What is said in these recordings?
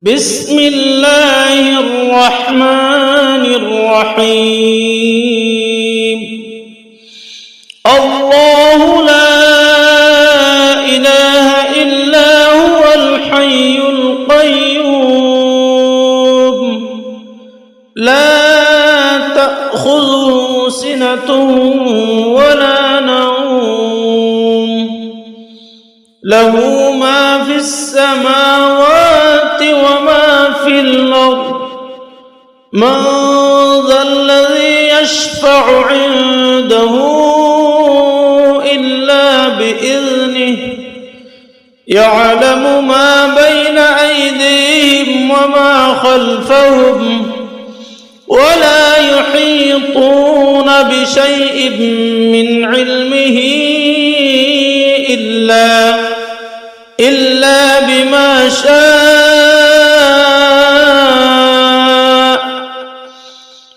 بسم الله الرحمن الرحيم. الله لا إله إلا هو الحي القيوم لا تأخذه سنة ولا نوم له ما في السماوات وما في الأرض من ذا الذي يشفع عنده إلا بإذنه يعلم ما بين أيديهم وما خلفهم ولا يحيطون بشيء من علمه إلا بما شاء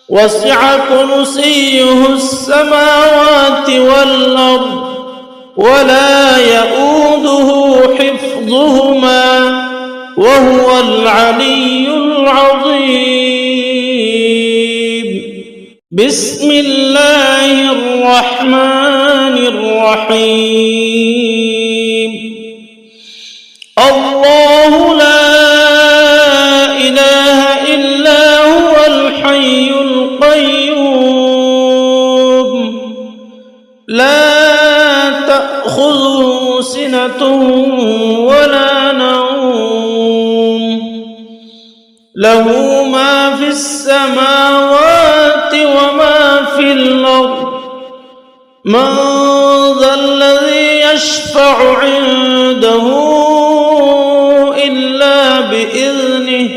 وسع كرسيه السماوات والأرض ولا يؤوده حفظهما وهو العلي العظيم. بسم الله الرحمن الرحيم. الله لا إله إلا هو الحي القيوم لا تأخذه سنة ولا نوم له ما في السماوات وما في الأرض من ذا الذي يشفع عنده إلا بإذنه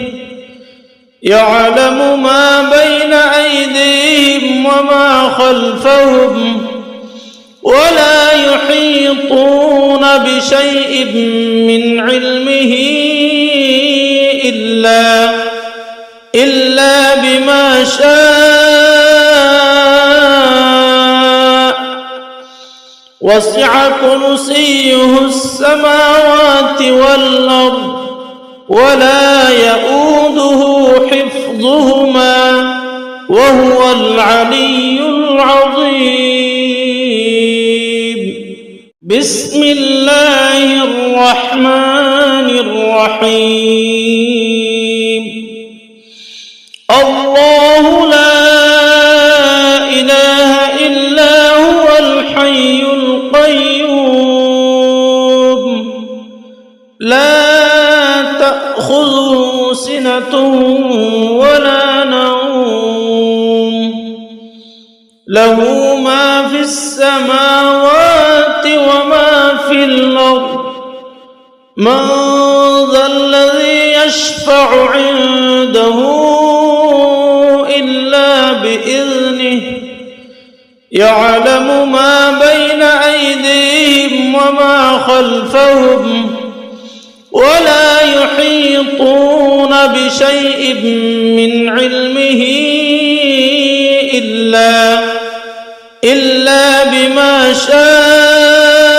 يعلم ما بين أيديهم وما خلفهم ولا يحيطون بشيء من علمه إلا بما شاء وسع كرسيه السماوات والأرض ولا يؤوده حفظهما وهو العلي العظيم. بسم الله الرحمن الرحيم. الله لا إله إلا هو الحي القيوم لا تأخذه سنة ولا نوم له ما في السماوات وما في الأرض من ذا الذي يشفع عنده إلا بإذنه يعلم ما بين أيديهم وما خلفهم ولا يحيطون بشيء من علمه إلا بما شاء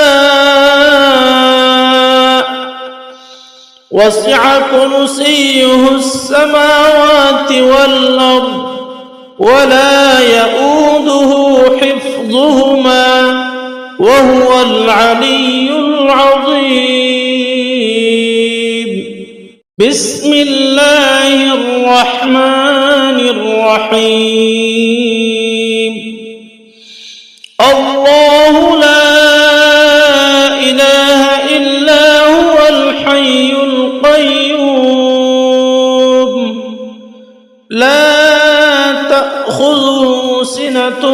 وسع كرسيه السماوات والأرض ولا يؤوده حفظهما وهو العلي العظيم. بسم الله الرحمن الرحيم. الله لا إله إلا هو الحي القيوم لا تأخذه سنة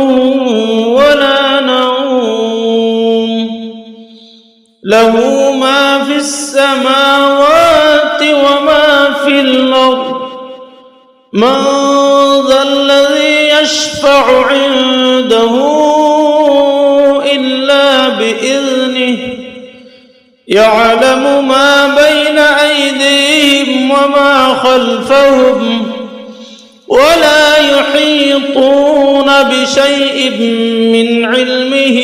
ولا نوم له ما في السماوات وما في الأرض من ذا الذي يشفع عنده إلا بإذنه يعلم ما بين أيديهم وما خلفهم ولا يحيطون بشيء من علمه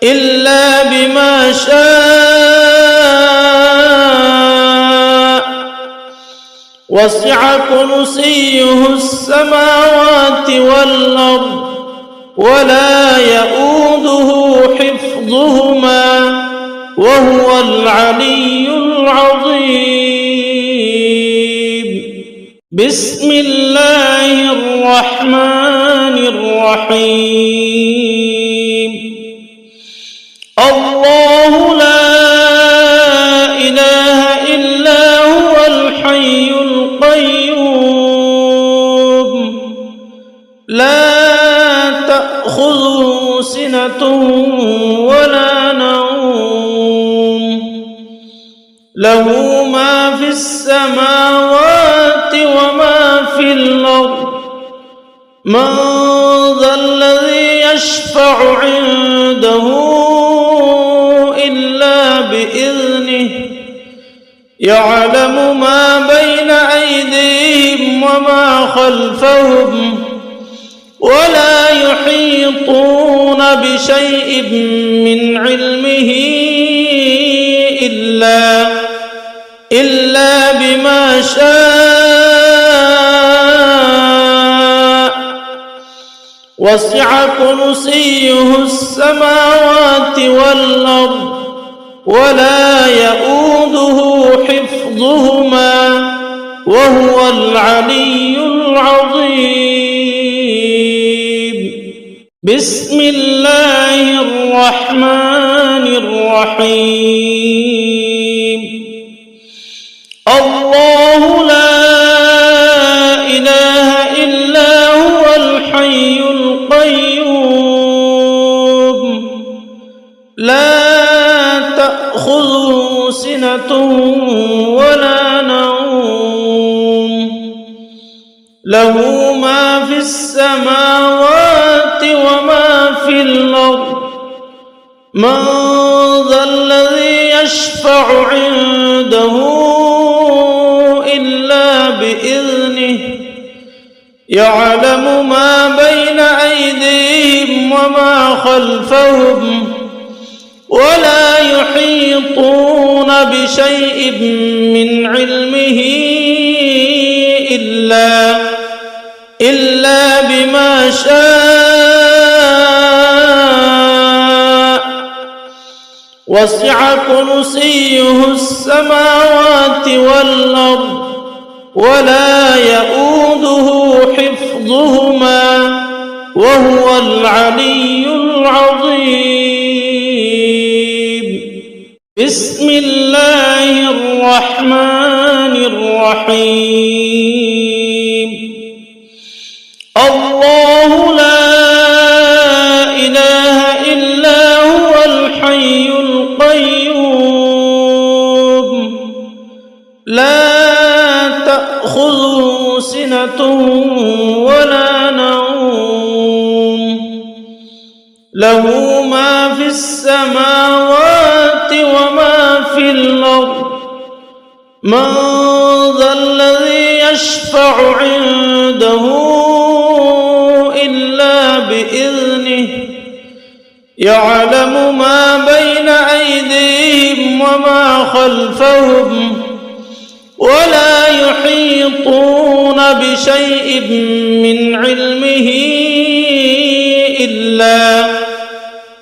إلا بما شاء وسع كرسيه السماوات والأرض ولا يؤوده حفظهما وهو العلي العظيم. بسم الله الرحمن الرحيم. الله لا إله إلا هو الحي القيوم لا تأخذه سنة ولا نوم له ما في السماوات وما في الأرض من ذا الذي يشفع عنده إلا بإذنه يعلم ما بين أيديهم وما خلفهم ولا يحيطون بشيء من علمه إلا بما شاء وسع كرسيه السماوات والأرض ولا يؤوده حفظهما وهو العلي العظيم. بسم الله الرحمن الرحيم. الله لا إله إلا هو الحي القيوم لا تأخذه سنة ولا نوم له ما في السماوات وما في الأرض من ذا الذي يشفع عنده إلا بإذنه يعلم ما بين أيديهم وما خلفهم ولا يحيطون بشيء من علمه إلا بما شاء وسع كرسيه السماوات والأرض ولا يؤوده حفظهما وهو العلي العظيم. بسم الله الرحمن الرحيم. الله لا إله إلا هو الحي القيوم لا تأخذه سنة ولا نوم له ما في السماوات وما في الأرض من ذا الذي يشفع عنده إلا بإذنه يعلم ما بين أيديهم وما خلفهم ولا يحيطون بشيء من علمه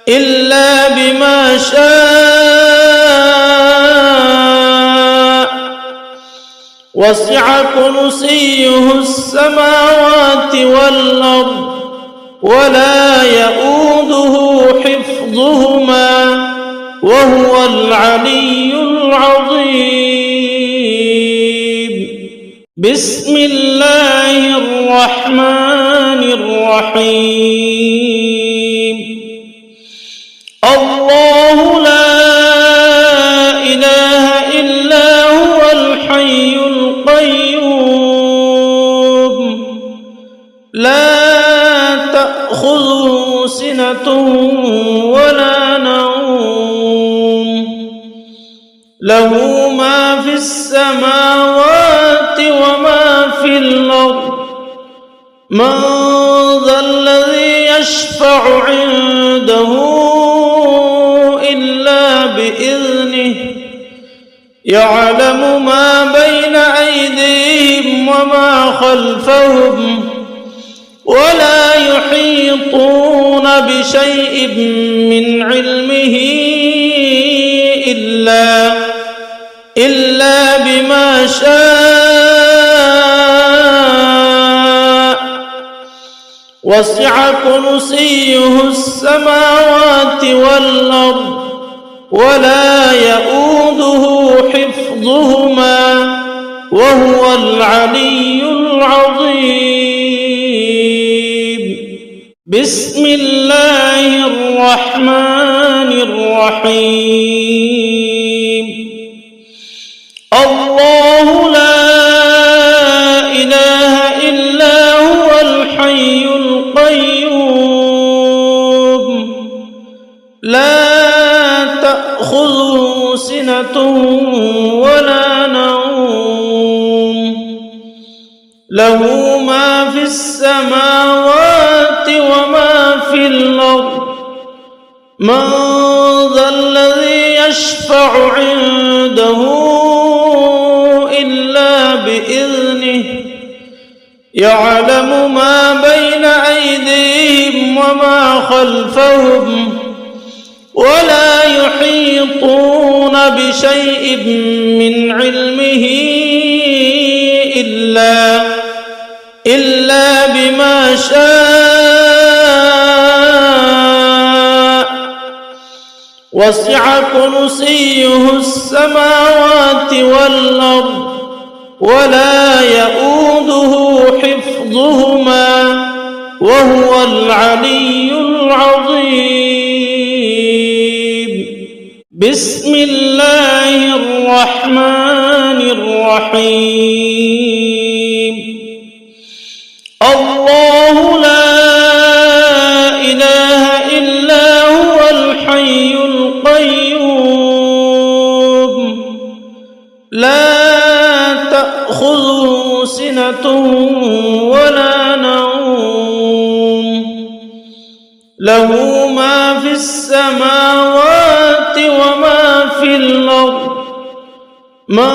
إلا بما شاء وسع كرسيه السماوات والأرض ولا يؤوده حفظهما وهو العلي العظيم. بسم الله الرحمن الرحيم. الله لا إله إلا هو الحي القيوم لا تأخذه سنة ولا نوم له ما في السماوات وما في الأرض من ذا الذي يشفع عنده إلا بإذنه يعلم ما بين أيديهم وما خلفهم ولا يحيطون بشيء من علمه إلا بما شاء وسع كرسيه السماوات والأرض ولا يؤوده حفظهما وهو العلي العظيم. بسم الله الرحمن الرحيم. الله لا إله إلا هو الحي القيوم لا تأخذه سنة ولا نوم له ما في السماوات وما في الأرض من ذا الذي يشفع عنده إلا بإذنه يعلم ما بين أيديهم وما خلفهم ولا يحيطون بشيء من علمه إلا بما شاء وسع كرسيه السماوات والأرض ولا يؤوده حفظهما وهو العلي العظيم. بسم الله الرحمن الرحيم. الله لا إله إلا هو الحي القيوم لا تأخذه سنة ولا نوم له ما في السماوات وما في الأرض من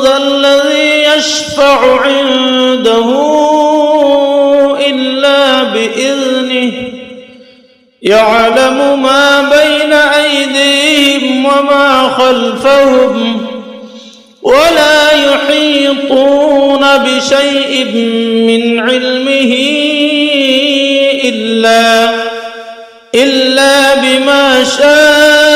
ذا الذي يشفع عنده إلا بإذنه يعلم ما بين أيديهم وما خلفهم ولا يحيطون بشيء من علمه إلا بما شاء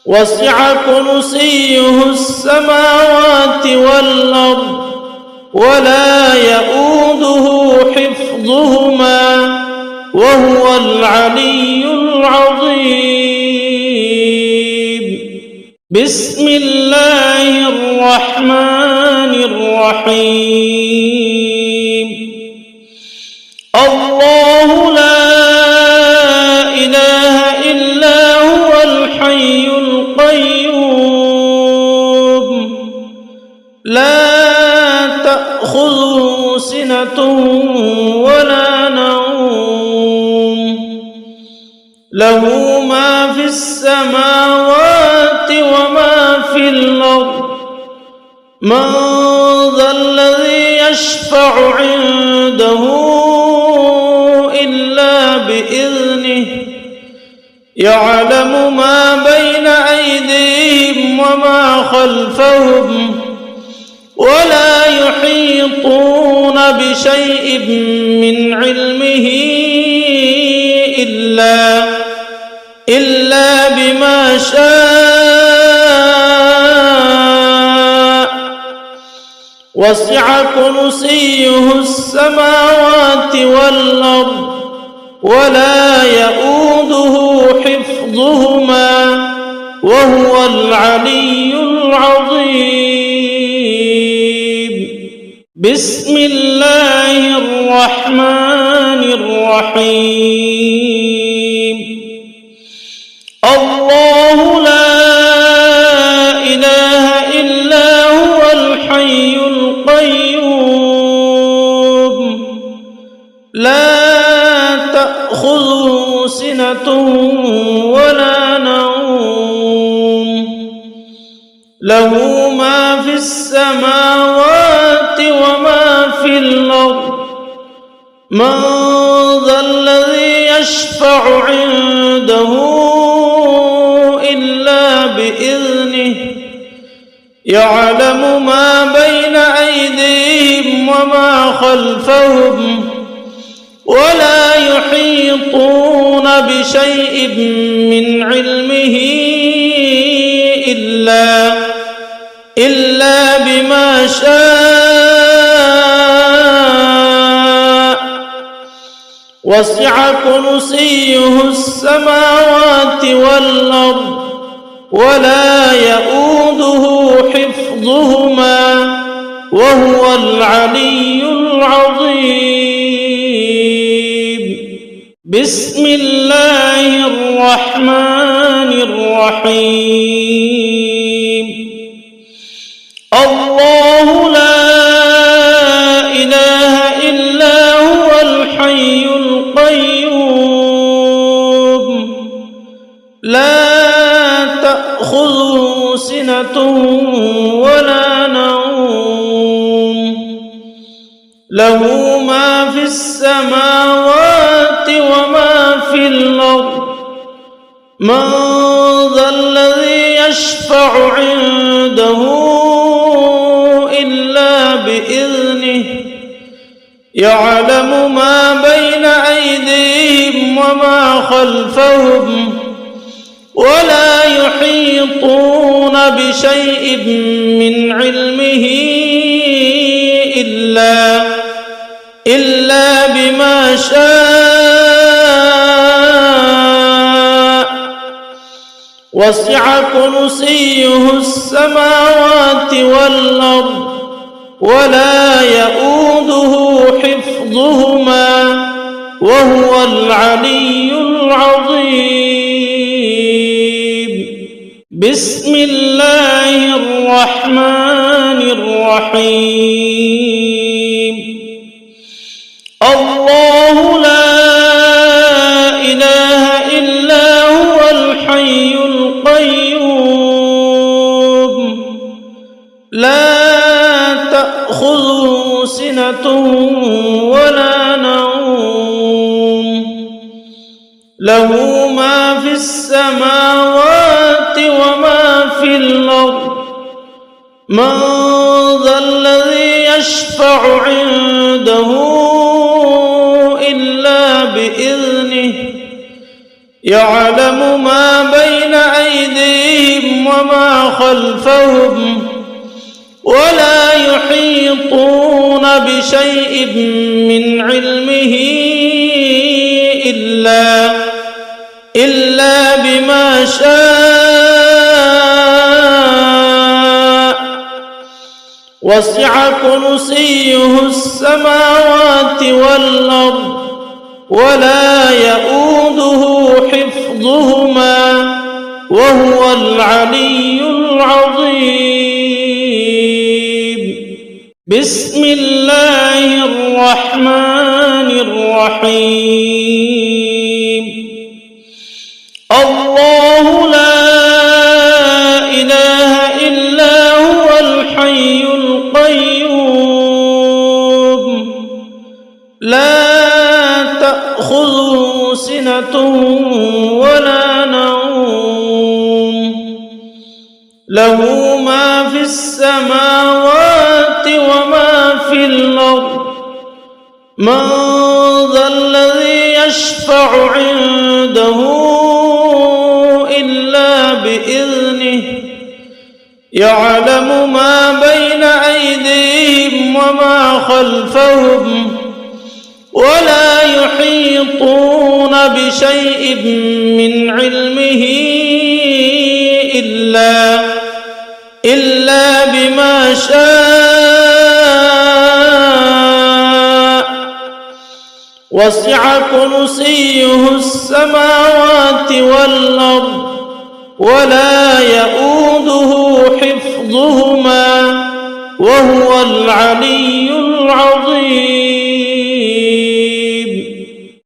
وسع كرسيه السماوات والأرض ولا يؤوده حفظهما وهو العلي العظيم. بسم الله الرحمن الرحيم. الله لا إله إلا هو الحي القيوم لا تأخذه سنة ولا نوم له ما في السماوات وما في الأرض من ذا الذي يشفع عنده إلا بإذنه يعلم ما بين أيديهم وما خلفهم ولا يحيطون بشيء من علمه إلا بما شاء وسع كرسيه السماوات والأرض ولا يؤوده حفظهما وهو العلي العظيم. بسم الله الرحمن الرحيم. الله لا إله إلا هو الحي القيوم لا تأخذه سنة ولا نوم له ما في السماوات وما في الأرض من ذا الذي يشفع عنده إلا بإذنه يعلم ما بين أيديهم وما خلفهم ولا يحيطون بشيء من علمه إلا بما شاء وسع كرسيه السماوات والأرض ولا يؤوده حفظهما وهو العلي العظيم. بسم الله الرحمن الرحيم. الله لا إله إلا هو الحي القيوم لا تأخذه سنة ولا نوم له ما في السماوات وما في الأرض من ذا الذي يشفع عنده إلا بإذنه يعلم ما بين أيديهم وما خلفهم ولا يحيطون بشيء من علمه إلا بما شاء وسع كرسيه السماوات والأرض ولا يؤوده حفظهما وهو العلي العظيم. بسم الله الرحمن الرحيم. الله لا إله إلا هو الحي القيوم لا تأخذه سنة ولا نوم له ما في السماوات وما في الأرض من ذا الذي يشفع عنده إلا بإذنه يعلم ما بين أيديهم وما خلفهم ولا يحيطون بشيء من علمه إلا بما شاء وسع كرسيه السماوات والأرض ولا يؤوده حفظهما وهو العلي العظيم. بسم الله الرحمن الرحيم. الله لا إله إلا هو الحي القيوم لا تأخذه سنة ولا نوم له ما في السماوات وما في الأرض من ذا الذي يشفع عنده إلا بإذنه يعلم ما بين أيديهم وما خلفهم ولا يحيطون بشيء من علمه إلا بما شاء وسع كرسيه السماوات والأرض ولا يؤوده حفظهما وهو العلي العظيم.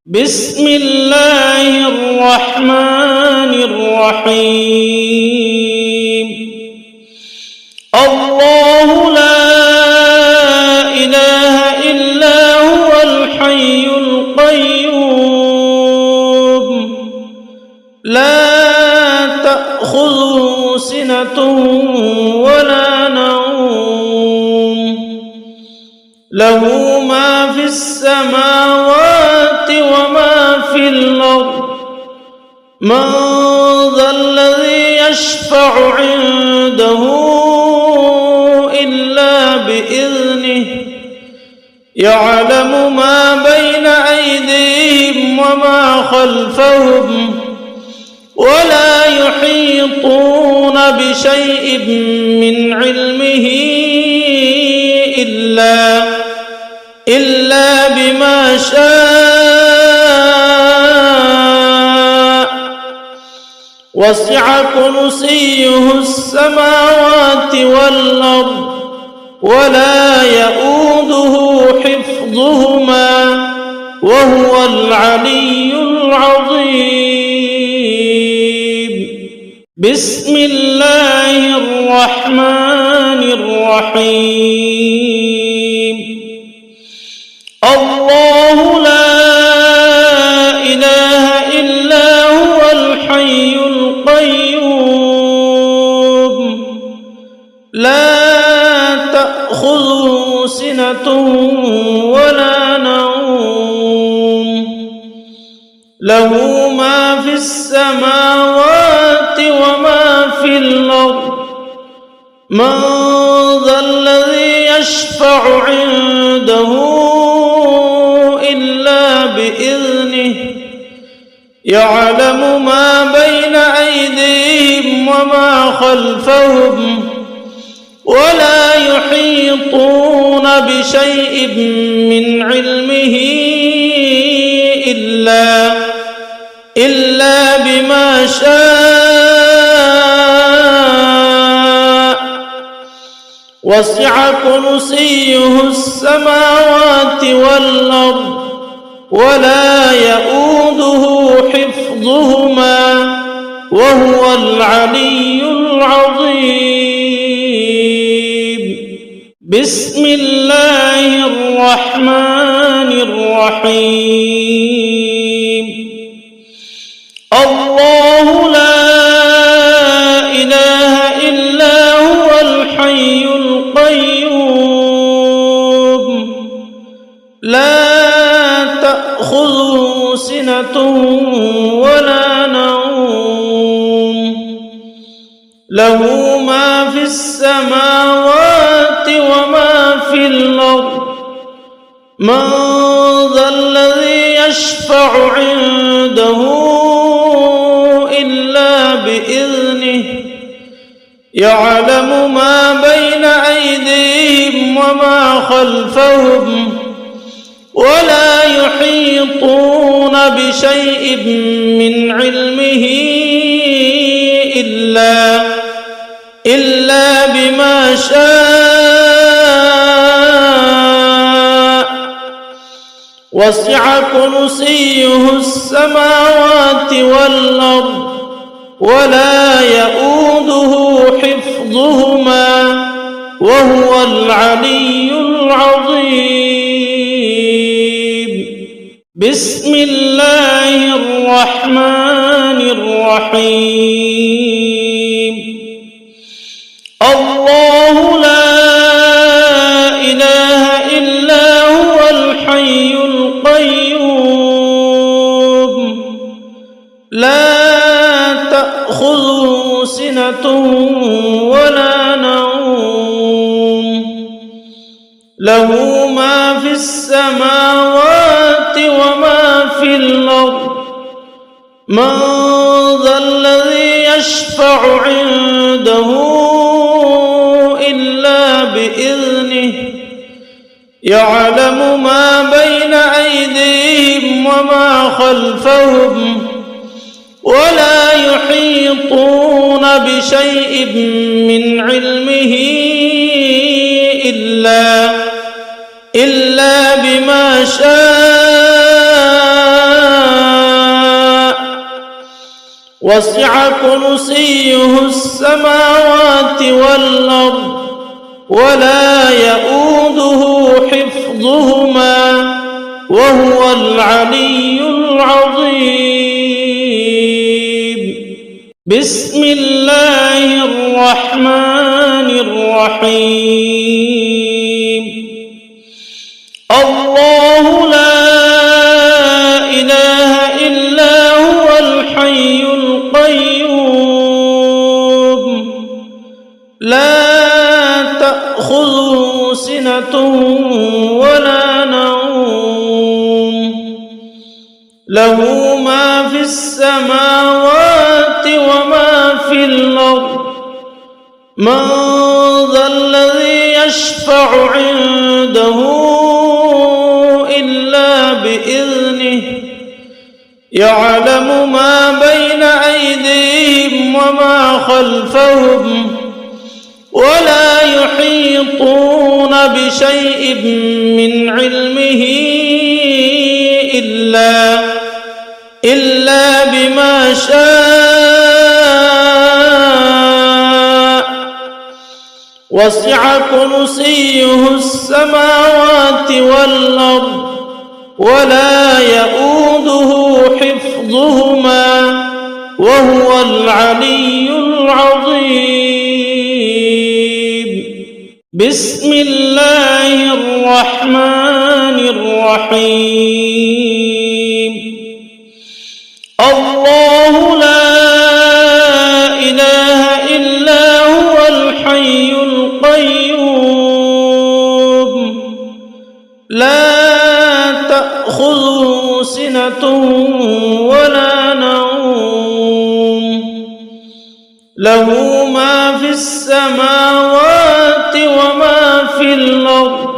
بسم الله الرحمن الرحيم. الله لا إله إلا هو الحي القيوم لا تأخذه سنة ولا نوم له ما في السماوات وما في الأرض من ذا الذي يشفع عنده إلا بإذنه يعلم ما بين أيديهم وما خلفهم ولا يحيطون بشيء من علمه إلا بما شاء وسع كرسيه السماوات والأرض ولا يؤوده حفظهما وهو العلي العظيم بسم الله الرحمن الرحيم الله لا إله إلا هو الحي القيوم لا تأخذه سنة ولا نوم له ما في السماوات وما في الأرض من ذا الذي يشفع عنده إلا بإذنه يعلم ما بين أيديهم وما خلفهم ولا يحيطون بشيء من علمه إلا بما شاء وسع كرسيه السماوات والأرض ولا يؤوده حفظهما وهو العلي العظيم بسم الله الرحمن الرحيم الله لا إله إلا هو الحي القيوم لا تأخذه سنة ولا نوم له ما في السماوات وما في الأرض من ذا الذي يشفع عنده إلا بإذنه يعلم ما بين أيديهم وما خلفهم ولا يحيطون بشيء من علمه إلا بما شاء وسع كرسيه السماوات والأرض ولا يؤوده حفظهما وهو العلي العظيم بسم الله الرحمن الرحيم الله لا إله إلا هو الحي القيوم لا تأخذه سنة ولا نوم له ما في السماوات وما في الأرض من ذا الذي يشفع عنده إلا بإذنه يعلم ما بين أيديهم وما خلفهم ولا يحيطون بشيء من علمه إلا بما شاء وسع كرسيه السماوات والأرض ولا يؤوده حفظهما وهو العلي العظيم. بسم الله الرحمن الرحيم. الله لا إله إلا هو الحي القيوم لا تأخذه سنة ولا نوم له ما في السماوات وما في الأرض من ذا الذي يشفع عنده إلا بإذنه يعلم ما بين أيديهم وما خلفهم ولا يحيطون بشيء من علمه إلا بما شاء وسع كرسيه السماوات والأرض ولا يؤوده حفظهما وهو العلي العظيم. بسم الله الرحمن الرحيم. الله لا إله إلا هو الحي القيوم لا تأخذه سنة ولا نوم له ما في السماوات وما في الأرض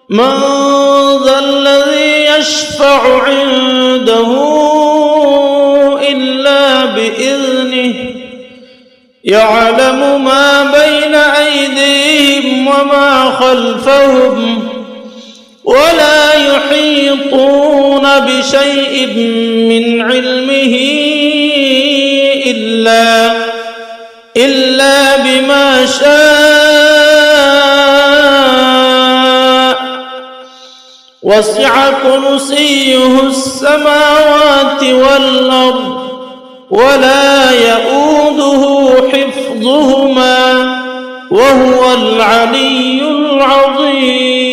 من ذا الذي يشفع عنده إلا بإذنه يعلم ما بين أيديهم وما خلفهم ولا يحيطون بشيء من علمه إلا بما شاء وسع كرسيه السماوات والأرض ولا يؤوده حفظهما وهو العلي العظيم.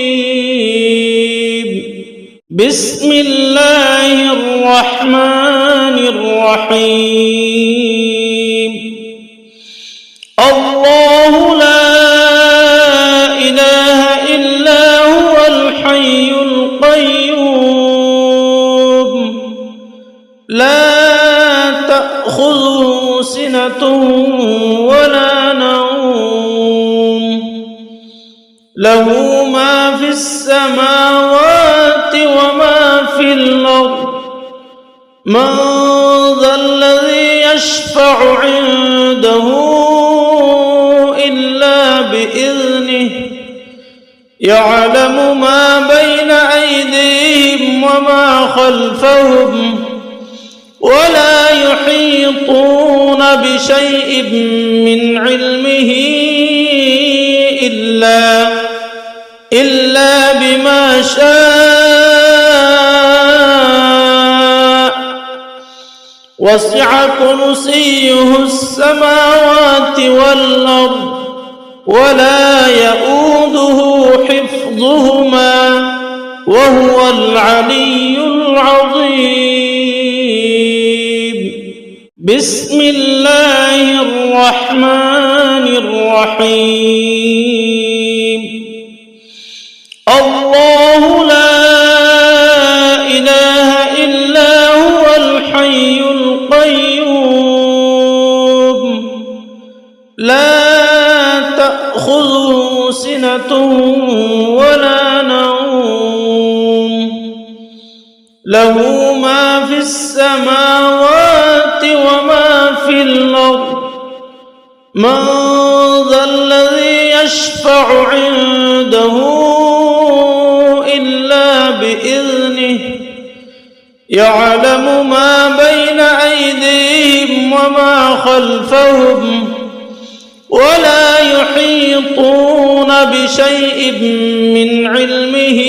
بسم الله الرحمن الرحيم. الله لا إله إلا هو الحي القيوم لا تأخذه سنة ولا نوم له ما في السماوات وما في الأرض من ذا الذي يشفع عنده إلا بإذنه يعلم ما بين أيديهم وما خلفهم ولا يحيطون بشيء من علمه إلا بما شاء وسع كرسيه السماوات والأرض ولا يؤوده حفظهما وهو العلي العظيم. بسم الله الرحمن الرحيم. الله لا إله إلا هو الحي القيوم لا تأخذه سنة ولا نوم له ما في السماوات وما في الأرض من ذا الذي يشفع عنده إلا بإذنه يعلم ما بين أيديهم وما خلفهم ولا يحيطون بشيء من علمه إلا بما شاء وسع كرسيه السماوات والأرض ولا يؤوده حفظهما وهو العلي العظيم. بسم الله الرحمن الرحيم. الله لا إله إلا هو الحي القيوم لا تأخذه سنة ولا نوم له ما في السماوات وما في الأرض من ذا الذي يشفع عنده إلا بإذنه يعلم ما بين أيديهم وما خلفهم ولا يحيطون بشيء من علمه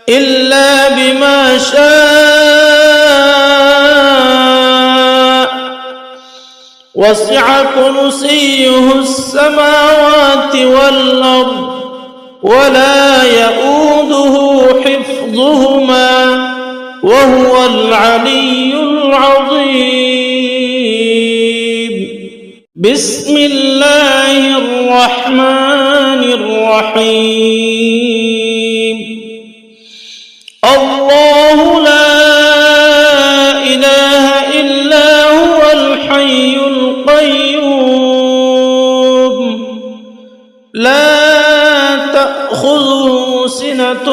إلا بما شاء وسع كرسيه السماوات والأرض ولا يؤوده حفظهما وهو العلي العظيم. بسم الله الرحمن الرحيم. الله لا إله إلا هو الحي القيوم لا تأخذه سنة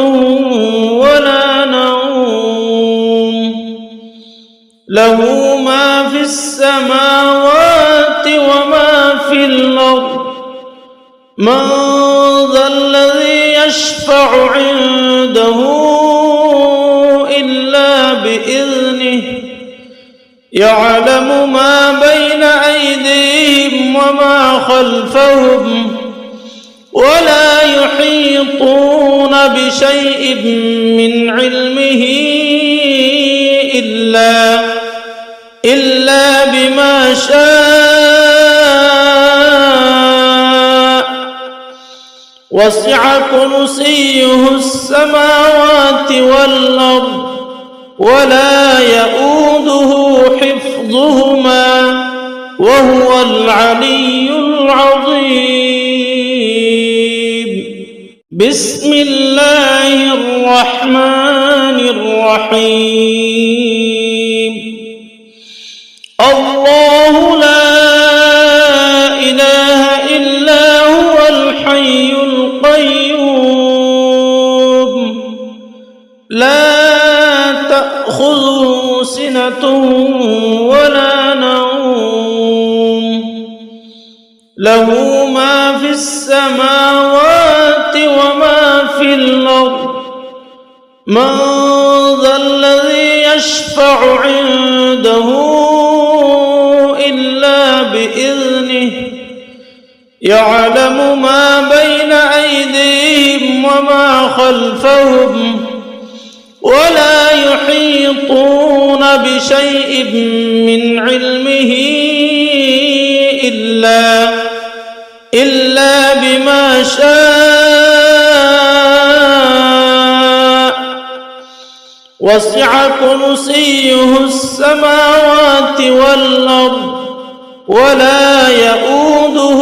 ولا نوم له ما في السماوات وما في الأرض من ذا الذي يشفع عنده إلا بإذنه يعلم ما بين أيديهم وما خلفهم ولا يحيطون بشيء من علمه إلا بما شاء وسع كرسيه السماوات والأرض ولا يؤوده حفظهما وهو العلي العظيم. بسم الله الرحمن الرحيم. الله لا إله إلا هو الحي القيوم لا تأخذه سنة ولا نوم له ما في السماوات وما في الأرض من ذا الذي يشفع عنده إلا بإذنه يعلم ما بين أيديهم وما خلفهم ولا يحيطون بشيء من علمه إلا بما شاء وسع كرسيه السماوات والأرض ولا يؤوده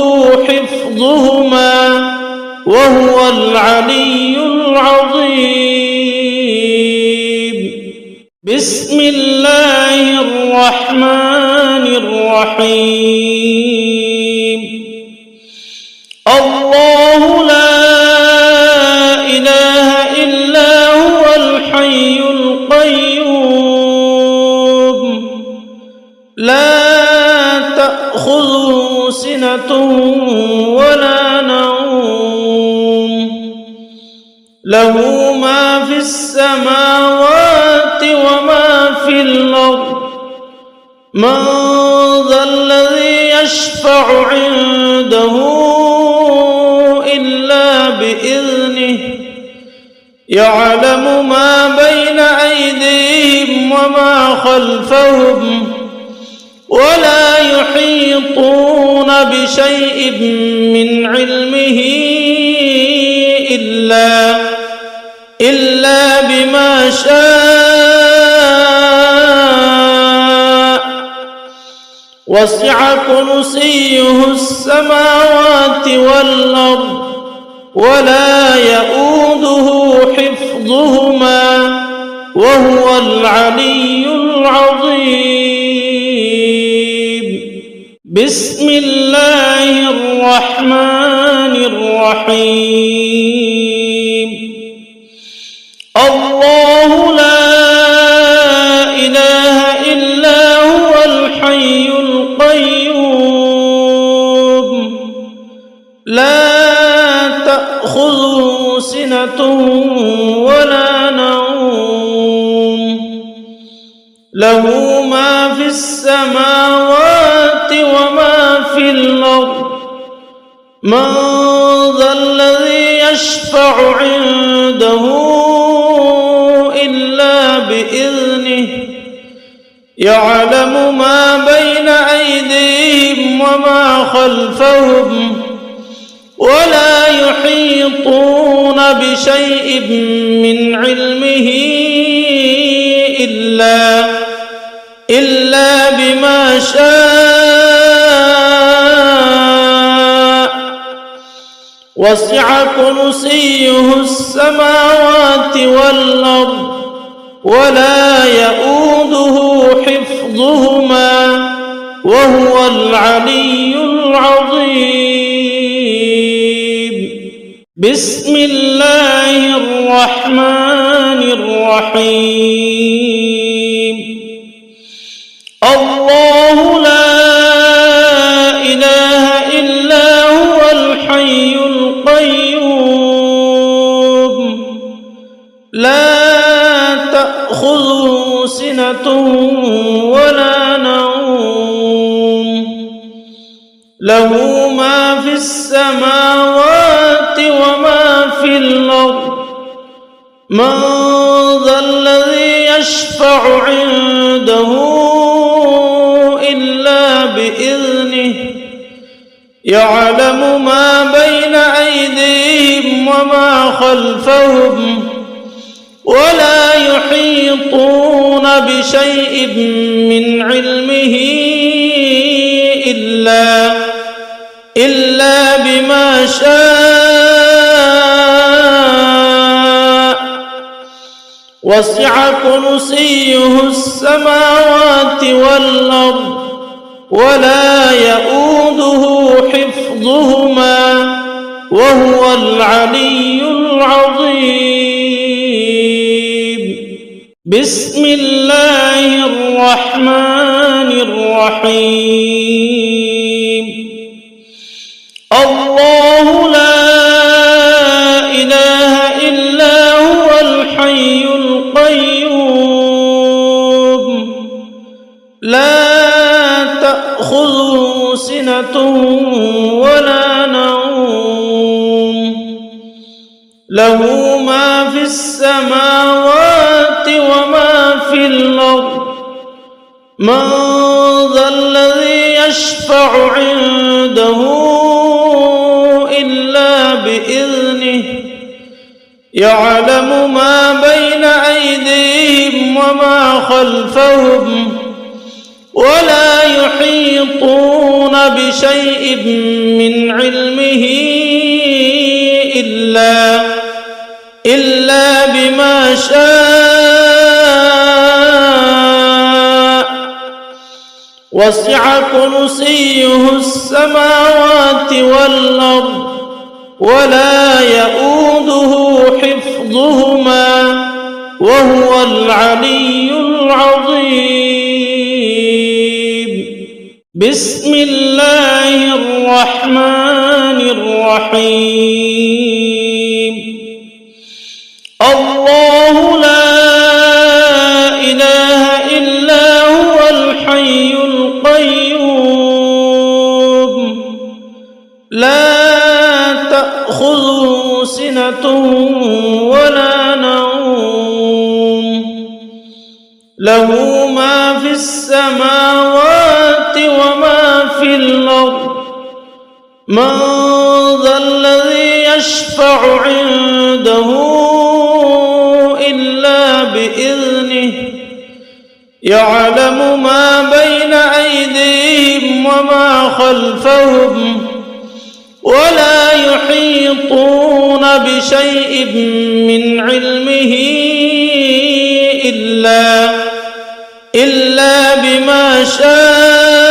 حفظهما وهو العلي العظيم. بسم الله الرحمن الرحيم. الله لا إله إلا هو الحي القيوم لا تأخذه سنة ولا نوم له ما في السماوات وما في الأرض من ذا الذي يشفع عنده إلا بإذنه يعلم ما بين أيديهم وما خلفهم ولا يحيطون بشيء من علمه إلا بما شاء وسع كرسيه السماوات والأرض ولا يؤوده حفظهما وهو العلي العظيم. بسم الله الرحمن الرحيم. الله لا إله إلا هو الحي القيوم لا تأخذه سنة ولا نوم له ما في السماوات وما في الأرض من ذا الذي يشفع عنده إلا بإذنه يعلم ما بين أيديهم وما خلفهم ولا يحيطون بشيء من علمه إلا بما شاء وسع كرسيه السماوات والأرض ولا يؤوده حفظهما وهو العلي العظيم. بسم الله الرحمن الرحيم. الله لا إله إلا هو الحي القيوم لا تأخذه سنة ولا نوم له ما في السماوات وما في الأرض. من ذا الذي يشفع عنده إلا بإذنه يعلم ما بين أيديهم وما خلفهم ولا يحيطون بشيء من علمه إلا بما شاء وسع كرسيه السماوات والأرض ولا يؤوده حفظهما وهو العلي العظيم. بسم الله الرحمن الرحيم. الله لا إله إلا هو الحي القيوم لا تأخذه سنة ولا نوم له ما في السماوات وما في الأرض. من ذا الذي يشفع عنده إلا بإذنه يعلم ما بين أيديهم وما خلفهم ولا يحيطون بشيء من علمه إلا بما شاء وسع كرسيه السماوات والأرض ولا يؤوده حفظهما وهو العلي العظيم. بسم الله الرحمن الرحيم. الله لا إله إلا هو الحي القيوم لا تأخذه سنة ولا نوم له ما في السماوات وما في الأرض. من ذا الذي يشفع عنده إلا بإذنه يعلم ما بين أيديهم وما خلفهم ولا يحيطون بشيء من علمه إلا بما شاء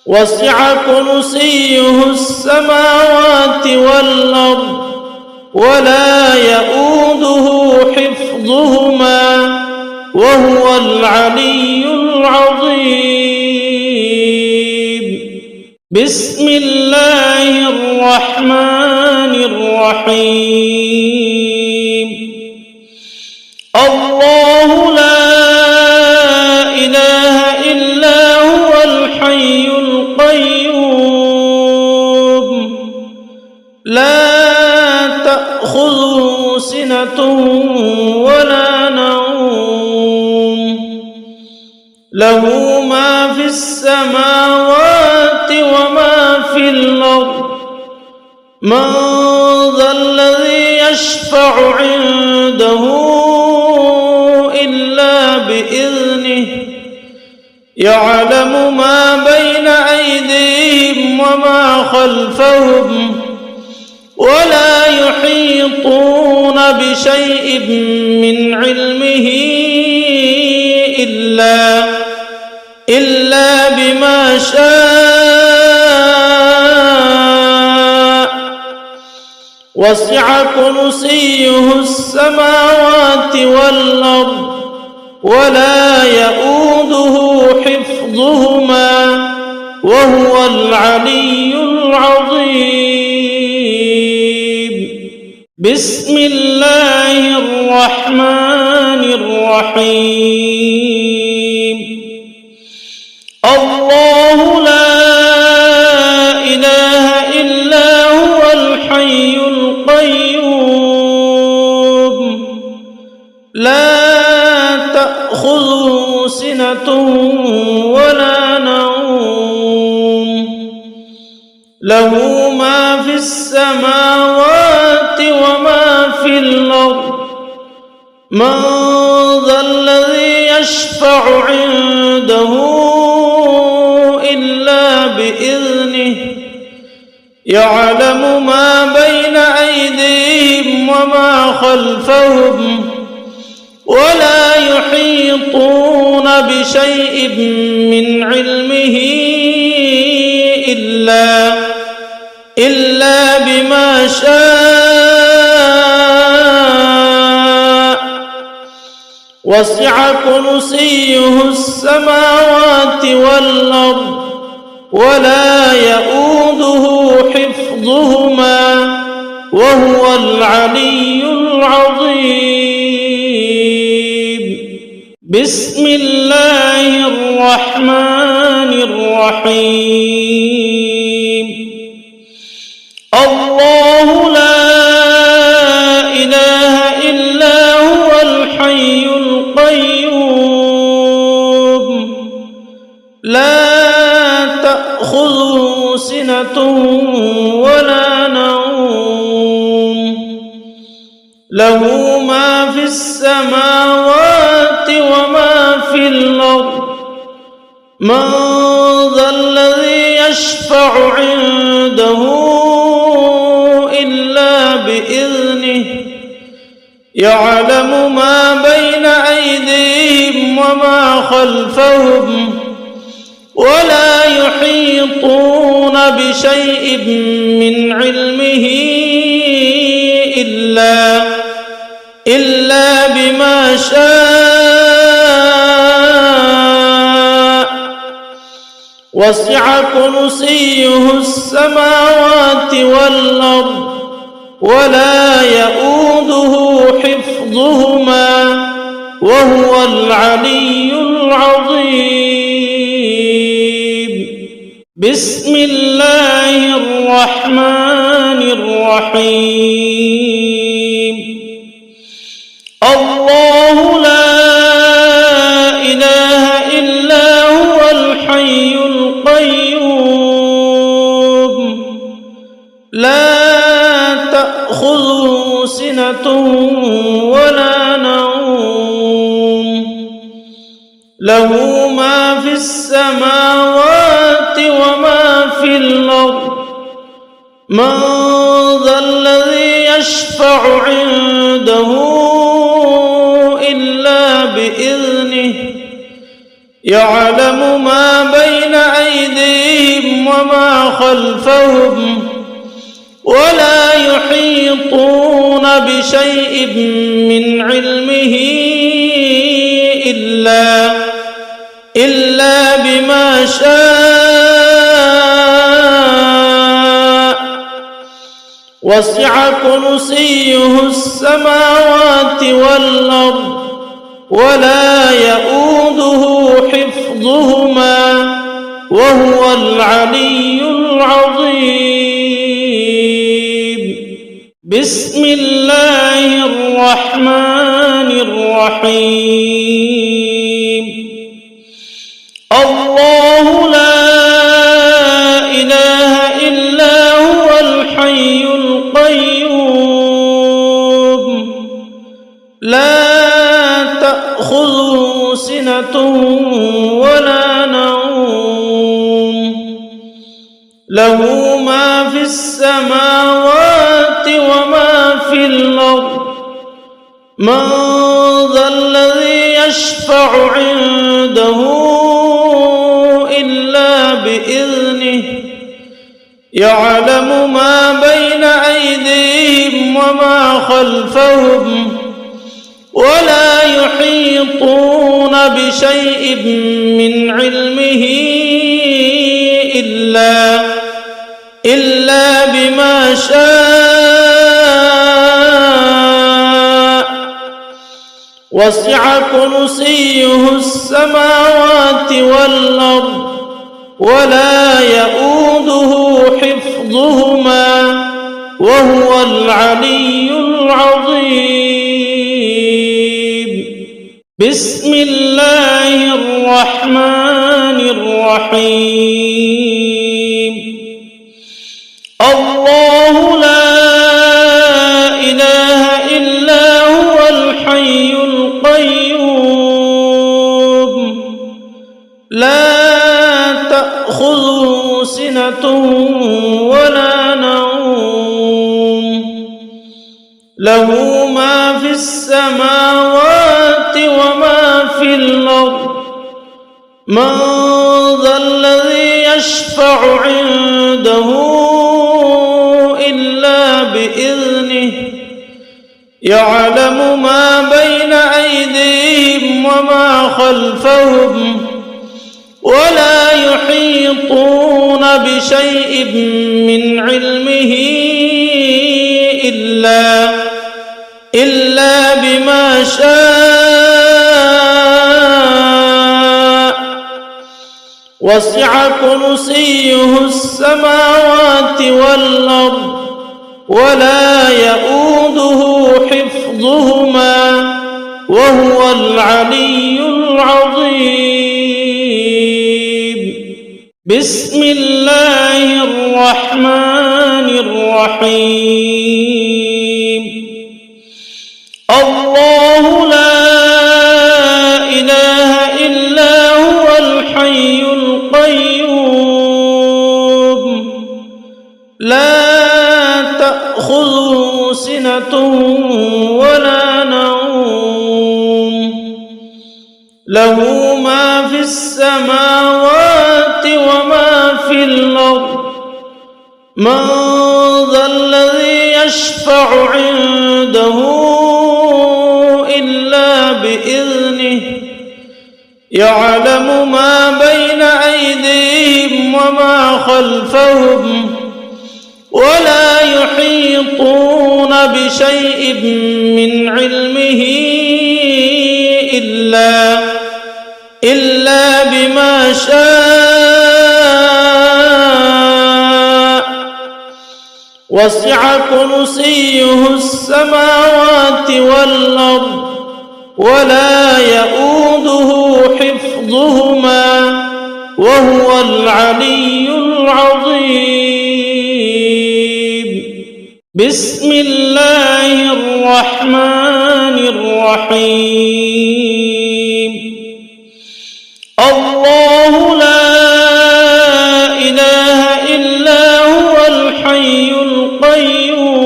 وسع كرسيه السماوات والأرض ولا يؤوده حفظهما وهو العلي العظيم. بسم الله الرحمن الرحيم. الله لا إله إلا هو الحي له ما في السماوات وما في الأرض من ذا الذي يشفع عنده إلا بإذنه يعلم ما بين أيديهم وما خلفهم ولا يحيطون بشيء من علمه إلا بما شاء وسع كرسيه السماوات والأرض ولا يؤوده حفظهما وهو العلي العظيم. بسم الله الرحمن الرحيم. الله لا إله إلا هو الحي القيوم لا تأخذه سنة ولا نوم له ما في السماوات وما في الأرض من ذا الذي يشفع عنده إلا بإذنه يعلم ما بين أيديهم وما خلفهم ولا يحيطون بشيء من علمه إلا بما شاء وسع كرسيه السماوات والأرض ولا يؤوده حفظهما وهو العلي العظيم. بسم الله الرحمن الرحيم. الله لا إله إلا هو الحي القيوم لا تأخذه سنة ولا نوم له ما في السماوات وما في الأرض من ذا الذي يشفع عنده إلا بإذنه يعلم ما بين أيديهم وما خلفهم ولا يحيطون بشيء من علمه إلا بما شاء وسع كرسيه السماوات والأرض ولا يؤوده حفظهما وهو العلي العظيم. بسم الله الرحمن الرحيم. الله لا إله إلا هو الحي القيوم لا تأخذه سنة ولا نوم له ما في السماوات وما في الأرض من ذا الذي يشفع عنده إلا بإذنه يعلم ما بين أيديهم وما خلفهم ولا يحيطون بشيء من علمه إلا بما شاء وسع كرسيه السماوات والأرض ولا يؤوده حفظهما وهو العلي العظيم. بسم الله الرحمن الرحيم. تأخذه سنة ولا نوم له ما في السماوات وما في الأرض من ذا الذي يشفع عنده إلا بإذنه يعلم ما بين أيديهم وما خلفهم ولا يحيطون بشيء من علمه إلا بما شاء وسع كرسيه السماوات والأرض ولا يؤوده حفظهما وهو العلي العظيم بسم الله الرحمن الرحيم الله لا إله إلا هو الحي القيوم لا تأخذه سنة ولا نوم له ما في السماوات وما في الأرض من ذا الذي يشفع عنده إلا بإذنه يعلم ما بين أيديهم وما خلفهم ولا يحيطون بشيء من علمه إلا بما شاء وسع كرسيه السماوات والأرض ولا يؤوده حفظهما وهو العلي العظيم بسم الله الرحمن الرحيم الله لا إله إلا هو الحي القيوم لا تأخذه سنة ولا نوم له ما في السماوات وما في الأرض من ذا الذي يشفع عنده إلا بإذنه يعلم ما بين أيديهم وما خلفهم ولا يحيطون بشيء من علمه إلا بما شاء وسع كرسيه السماوات والأرض ولا يؤوده حفظهما وهو العلي العظيم بسم الله الرحمن الرحيم الله لا إله إلا هو الحي القيوم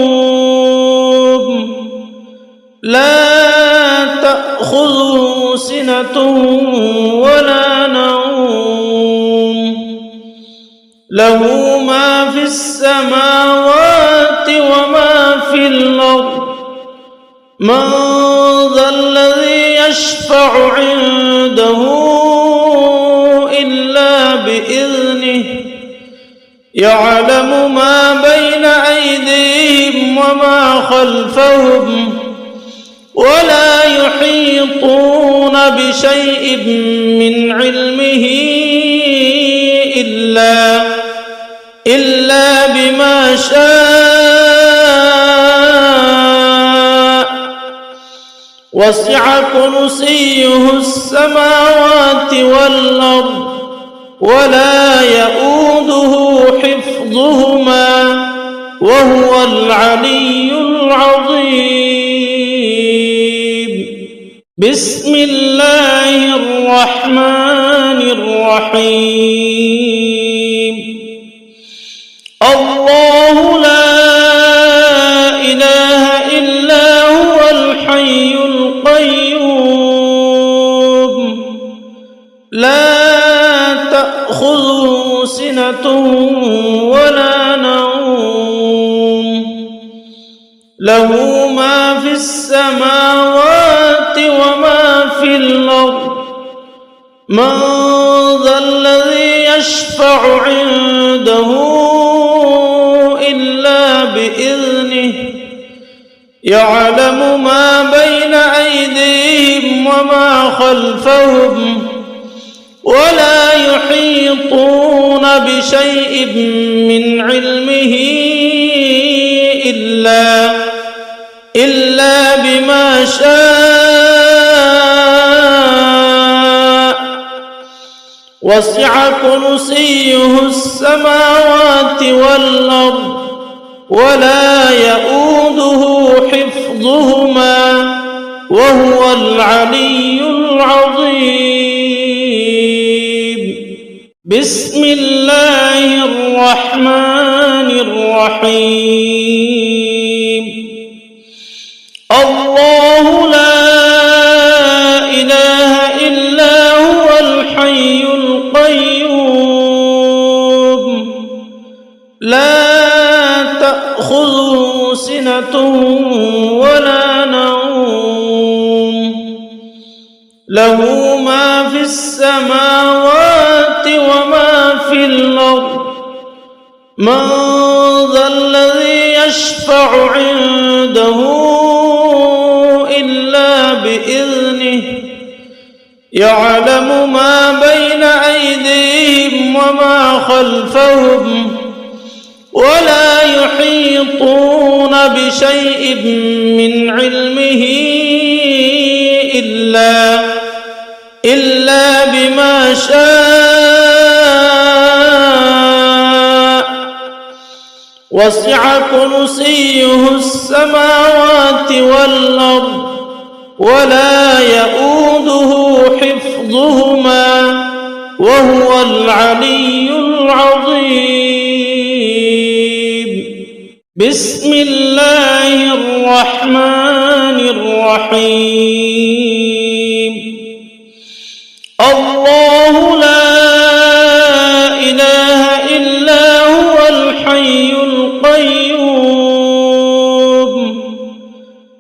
لا تأخذه سنة ولا نوم له ما في السماوات وما في الأرض من ذا الذي يشفع عنده إلا بإذنه يعلم ما بين أيديهم وما خلفهم ولا يحيطون بشيء من علمه إلا بما شاء وسع كرسيه السماوات والأرض ولا يؤوده حفظهما وهو العلي العظيم بسم الله الرحمن الرحيم الله لا إله إلا هو الحي القيوم لا تأخذه سنة ولا نوم له ما في السماوات وما في الأرض من ذا الذي يشفع عنده إلا بإذنه يعلم ما بين أيديهم وما خلفهم ولا يحيطون بشيء من علمه إلا بما شاء وسع كرسيه السماوات والأرض ولا يؤوده حفظهما وهو العلي العظيم بسم الله الرحمن الرحيم الله لا إله إلا هو الحي القيوم لا تأخذه سنة ولا نوم له ما في السماوات وما في الأرض من ذا الذي يشفع عنده إلا بإذنه يعلم ما بين أيديهم وما خلفهم ولا يحيطون بشيء من علمه إلا بما شاء وسع كرسيه السماوات والأرض ولا يؤوده حفظهما وهو العلي العظيم بسم الله الرحمن الرحيم الله لا إله إلا هو الحي القيوم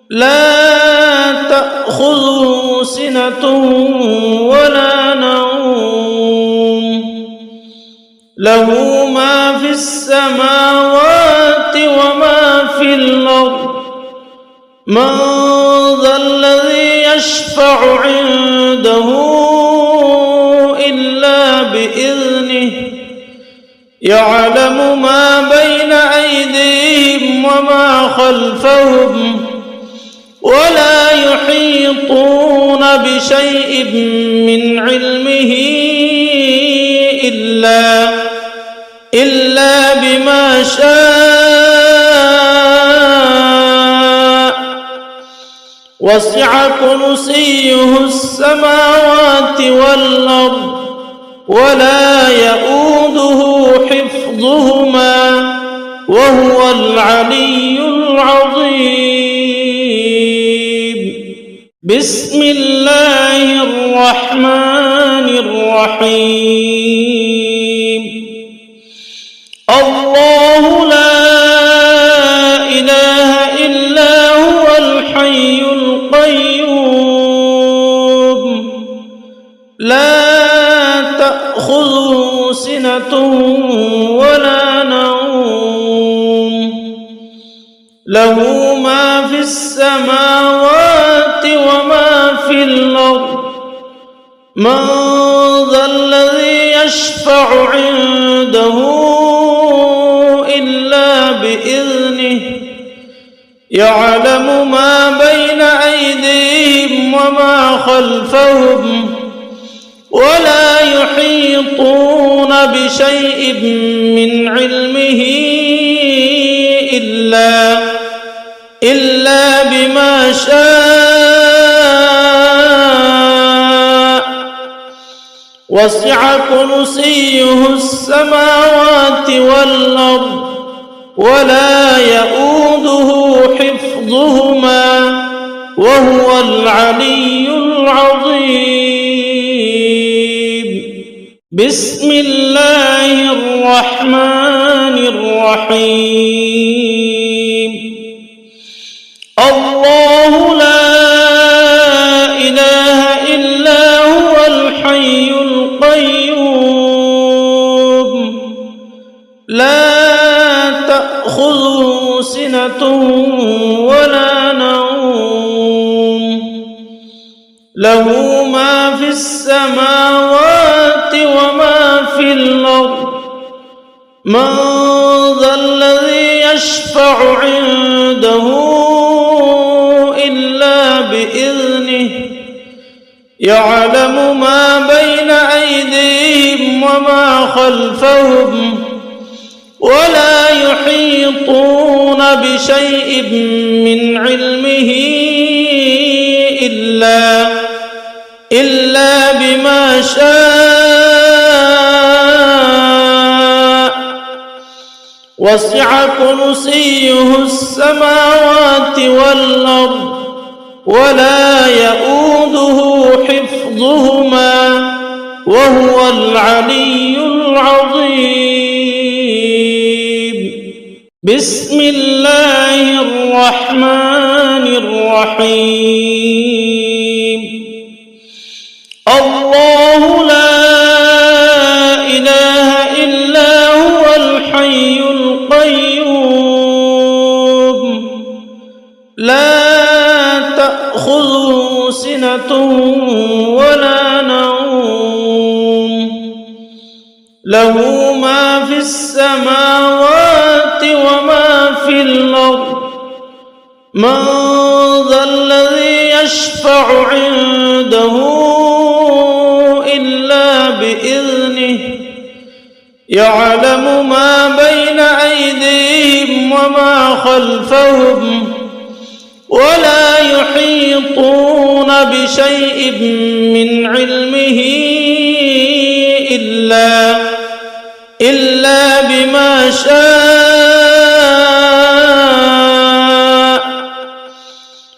لا تأخذه سنة ولا نوم له ما في السماوات وما في الأرض من ذا الذي يشفع عنده إلا بإذنه يعلم ما بين أيديهم وما خلفهم ولا يحيطون بشيء من علمه إلا بما شاء وسع كرسيه السماوات والأرض ولا يؤوده حفظهما وهو العلي العظيم بسم الله الرحمن الرحيم الله لا إله إلا هو الحي القيوم لا تأخذه سنة ولا نوم له ما في السماوات وما في الأرض من ذا الذي يشفع عنده إلا بإذنه يعلم ما بين أيديهم وما خلفهم ولا يحيطون بشيء من علمه إلا بما شاء وسع كرسيه السماوات والأرض ولا يؤوده حفظهما وهو العلي العظيم. بسم الله الرحمن الرحيم. الله لا إله إلا هو الحي القيوم لا تأخذه سنة ولا نوم له ما في السماوات وما في الأرض من ذا الذي يشفع عنده إلا بإذنه يعلم ما بين أيديهم وما خلفهم ولا يحيطون بشيء من علمه إلا بما شاء وسع كرسيه السماوات والأرض ولا يؤوده حفظهما وهو العلي العظيم. بسم الله الرحمن الرحيم. الله لا إله إلا هو الحي القيوم لا تأخذه سنة ولا نوم له ما في السماوات وما في الأرض من ذا الذي يشفع عنده إلا بإذنه يعلم ما بين أيديهم وما خلفهم ولا يحيطون بشيء من علمه إلا بما شاء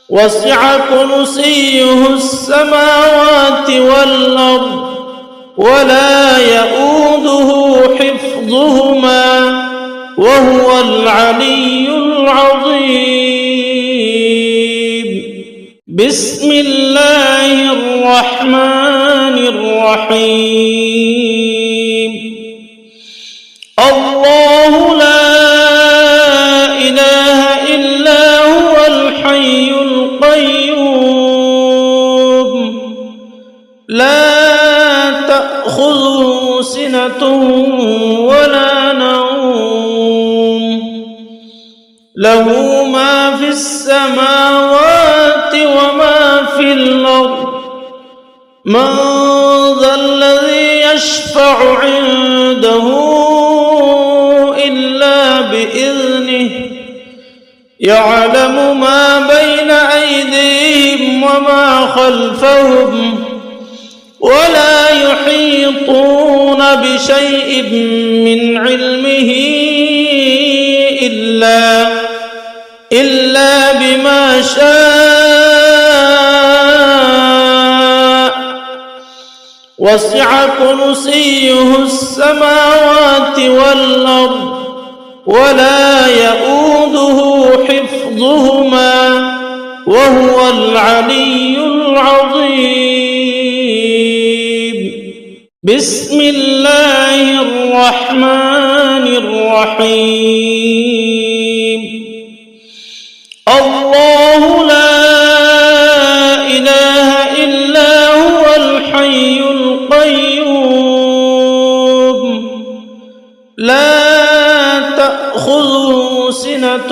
وسع كرسيه السماوات والأرض ولا يؤوده حفظهما وهو العلي العظيم. بسم الله الرحمن الرحيم. الله لا إله إلا هو الحي القيوم لا تأخذه سنة ولا نوم له ما في السماوات وما في الأرض من ذا الذي يشفع عنده إلا بإذنه يعلم ما بين أيديهم وما خلفهم ولا يحيطون بشيء من علمه إلا بما شاء وسع كرسيه السماوات والأرض ولا يؤوده حفظهما وهو العلي العظيم. بسم الله الرحمن الرحيم. الله لا إله إلا هو الحي القيوم لا تأخذه سنة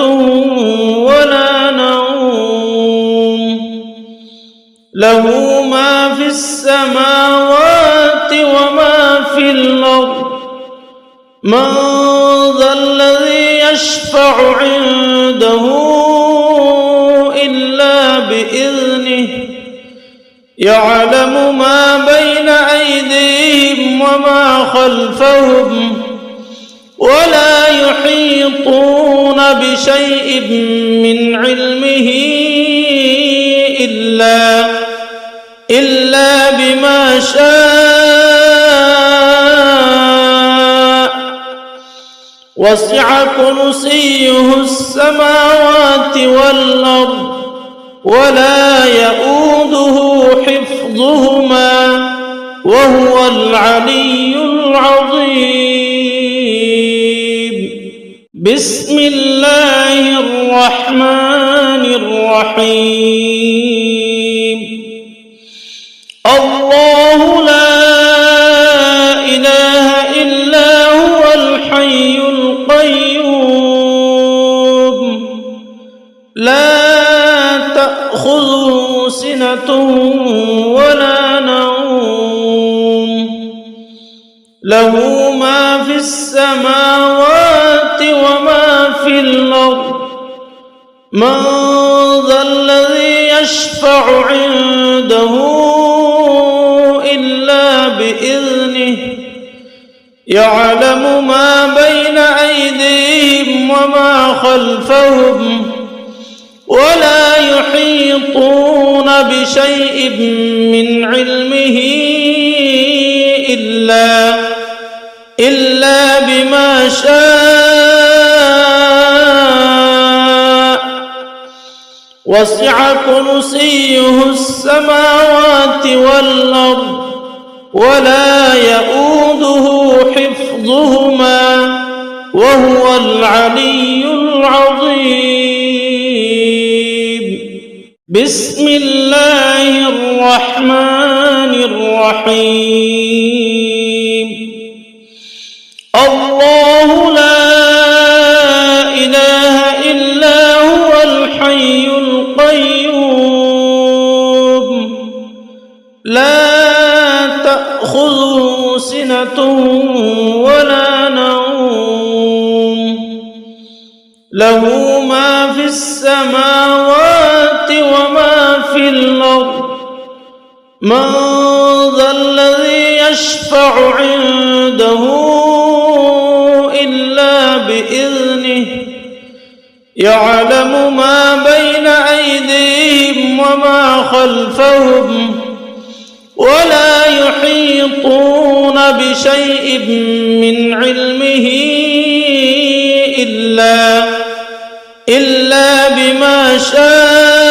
ولا نوم له ما في السماوات وما في الأرض من ذا الذي يشفع عنده إلا بإذنه يعلم ما بين أيديهم وما خلفهم ولا يحيطون بشيء من علمه إلا بما شاء وسع كرسيه السماوات والأرض ولا يؤوده حفظهما وهو العلي العظيم. بسم الله الرحمن الرحيم. الله لا إله إلا هو الحي القيوم لا تأخذه سنة ولا نوم له ما في السماوات وما في الأرض من ذا الذي يشفع عنده إلا بإذنه يعلم ما بين أيديهم وما خلفهم ولا يحيطون بشيء من علمه إلا بما شاء وسع كرسيه السماوات والأرض ولا يؤوده حفظهما وهو العلي العظيم. بسم الله الرحمن الرحيم. الله لا إله إلا هو الحي القيوم لا تأخذه سنة ولا نوم له ما في السماوات وما في الأرض من ذا الذي يشفع عنده إلا بإذنه يعلم ما بين أيديهم وما خلفهم ولا يحيطون بشيء من علمه إلا بما شاء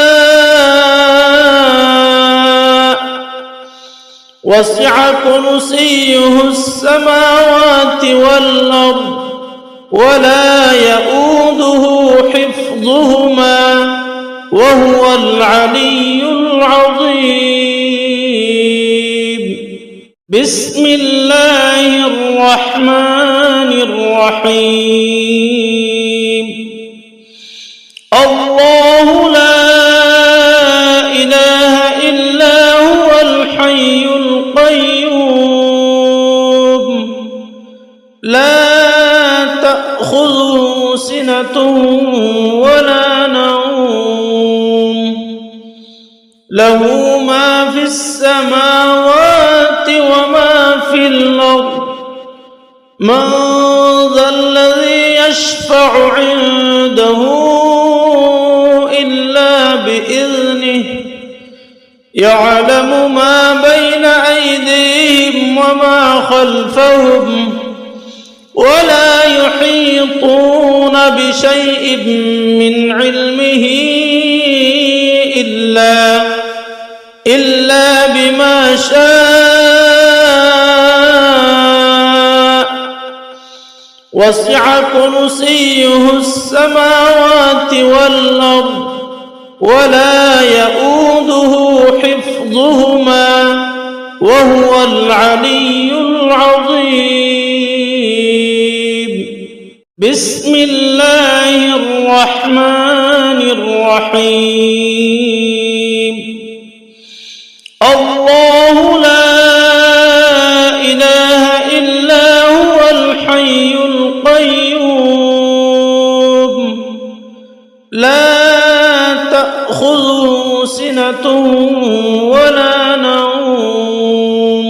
وسع كرسيه السماوات والأرض ولا يؤوده حفظهما وهو العلي العظيم. بسم الله الرحمن الرحيم. الله لا إله إلا هو الحي القيوم لا تأخذه سنة ولا نوم له ما في السماوات وما في الأرض من ذا الذي يشفع عنده إلا بإذنه يعلم ما بين أيديهم وما خلفهم ولا يحيطون بشيء من علمه إلا بما شاء وسع كرسيه السماوات والأرض ولا يؤوده حفظهما وهو العلي العظيم. بسم الله الرحمن الرحيم. الله لا إله إلا هو الحي القيوم لا تأخذه سنة ولا نوم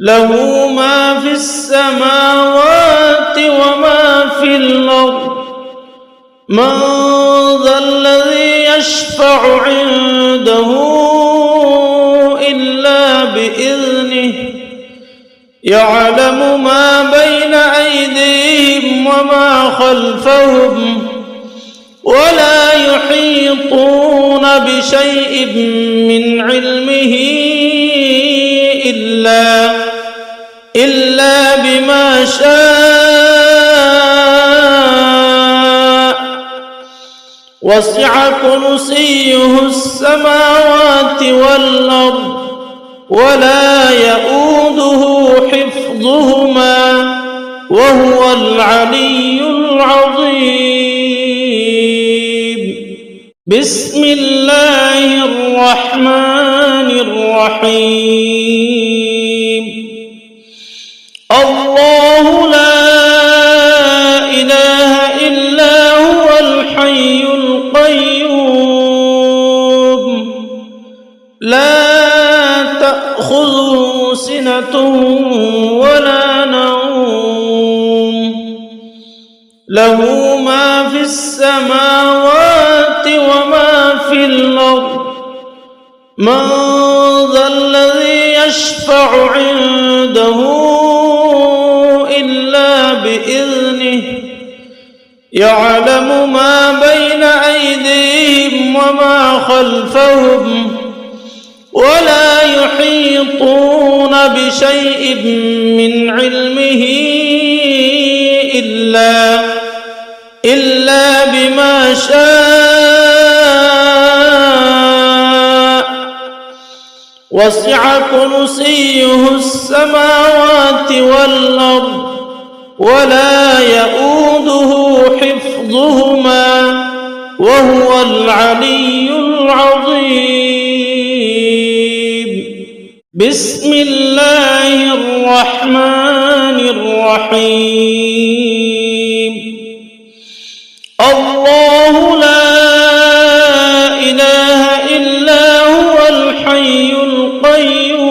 له ما في السماوات وما في الأرض من ذا الذي يشفع عنده إلا بإذنه يعلم ما بين أيديهم وما خلفهم ولا يحيطون بشيء من علمه إلا بما شاء وسع كرسيه السماوات والأرض ولا يؤوده حفظهما وهو العلي العظيم. بسم الله الرحمن الرحيم. الله لا إله إلا هو الحي القيوم لا تأخذه سنة ولا نوم له ما في السماوات وما في الأرض من ذا الذي يشفع عنده إلا بإذنه يعلم ما بين أيديهم وما خلفهم ولا يحيطون بشيء من علمه إلا بما شاء وسع كرسيه السماوات والأرض ولا يؤوده حفظهما وهو العلي العظيم. بسم الله الرحمن الرحيم. الله لا إله إلا هو الحي القيوم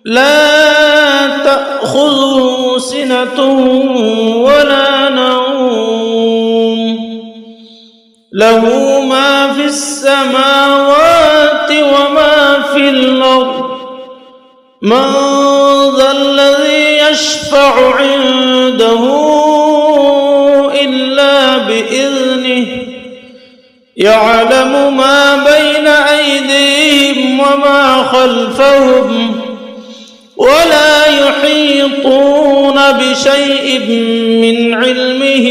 لا تأخذه سنة ولا نوم له ما في السماوات وما في الأرض من ذا الذي يشفع عنده إلا بإذنه يعلم ما بين أيديهم وما خلفهم ولا يحيطون بشيء من علمه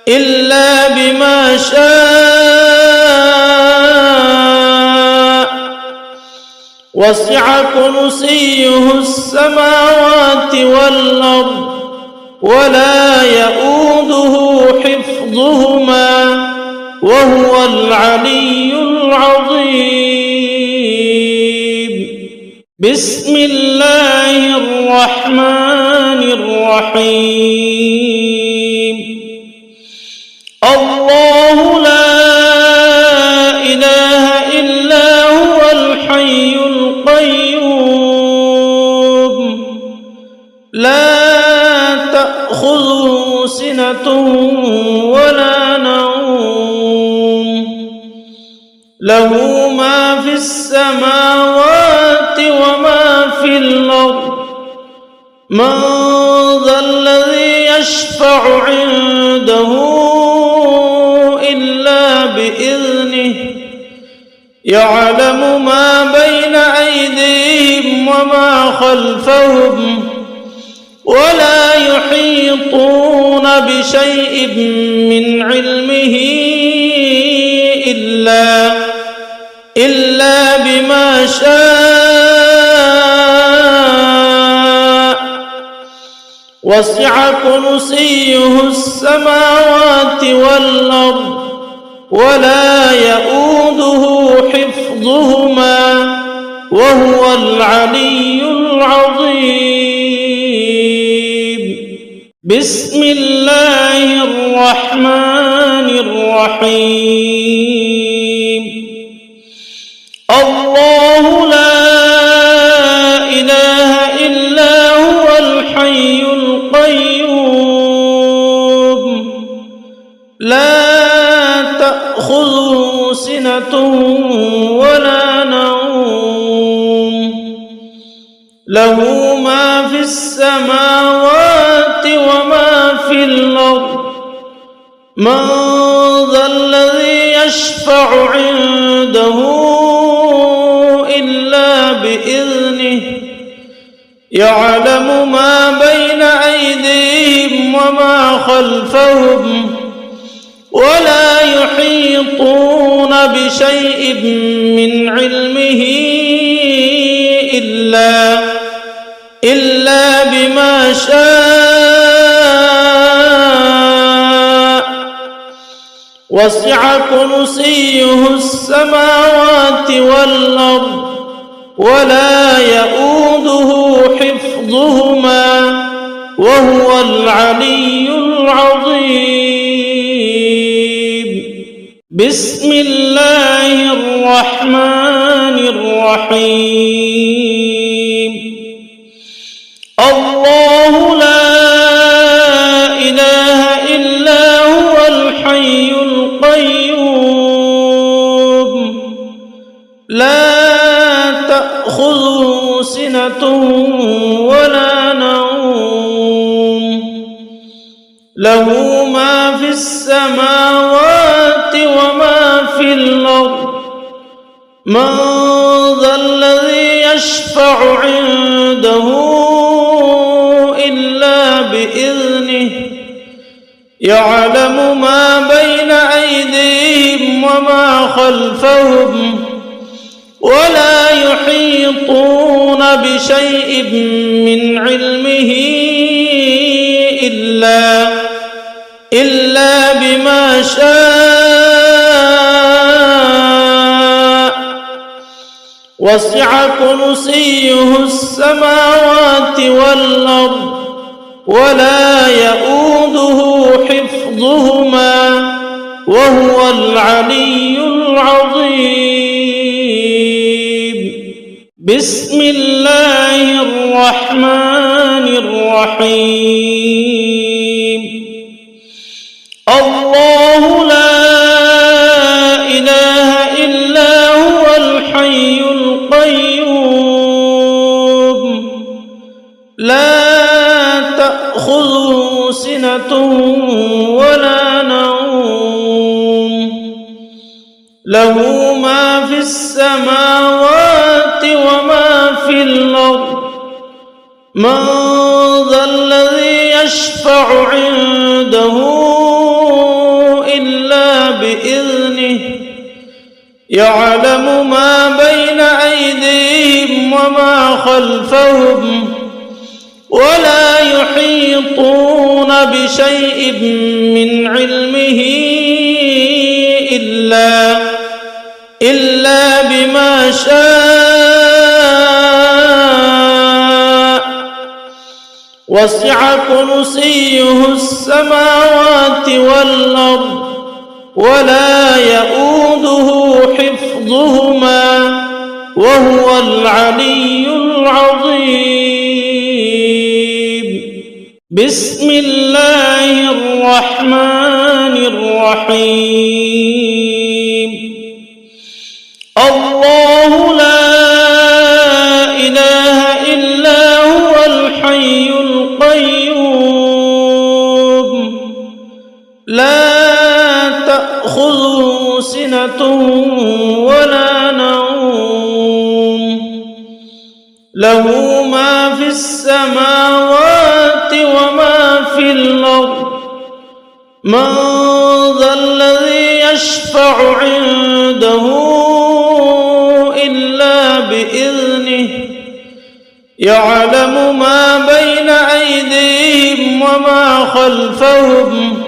إلا بما شاء وسع كرسيه السماوات والأرض ولا يؤوده حفظهما وهو العلي العظيم. بسم الله الرحمن الرحيم. الله لا إله إلا هو الحي القيوم لا تأخذه سنة ولا نوم له ما في السماوات وما في الأرض من ذا الذي يشفع عنده إلا بإذنه يعلم ما بين أيديهم وما خلفهم ولا يحيطون بشيء من علمه إلا بما شاء وسع كرسيه السماوات والأرض ولا يؤوده حفظهما وهو العلي العظيم. بسم الله الرحمن الرحيم. سنة ولا نوم له ما في السماوات وما في الأرض من ذا الذي يشفع عنده إلا بإذنه يعلم ما بين أيديهم وما خلفهم ولا يحيطون بشيء من علمه إلا بما شاء وسع كرسيه السماوات والأرض ولا يؤوده حفظهما وهو العلي العظيم. بسم الله الرحمن الرحيم. الله لا إله إلا هو الحي القيوم لا تأخذه سنة ولا نوم له ما في السماوات وما في الأرض من ذا الذي يشفع عنده إلا بإذنه يعلم ما بين أيديهم وما خلفهم ولا يحيطون بشيء من علمه إلا بما شاء وسع كرسيه السماوات والأرض ولا يؤوده حفظهما وهو العلي العظيم. بسم الله الرحمن الرحيم. الله لا إله إلا هو الحي القيوم لا تأخذه سنة ولا نوم له ما في السماوات وما في الأرض من ذا الذي يشفع عنده إلا بإذنه يعلم ما بين أيديهم وما خلفهم ولا يحيطون بشيء من علمه إلا بما شاء وسع كرسيه السماوات والأرض ولا يؤوده حفظهما وهو العلي العظيم. بسم الله الرحمن الرحيم. الله لا إله إلا هو الحي القيوم لا تأخذه سنة ولا نوم له ما في السماوات وما في الأرض من ذا الذي يشفع عنده إلا بإذنه يعلم ما بين أيديهم وما خلفهم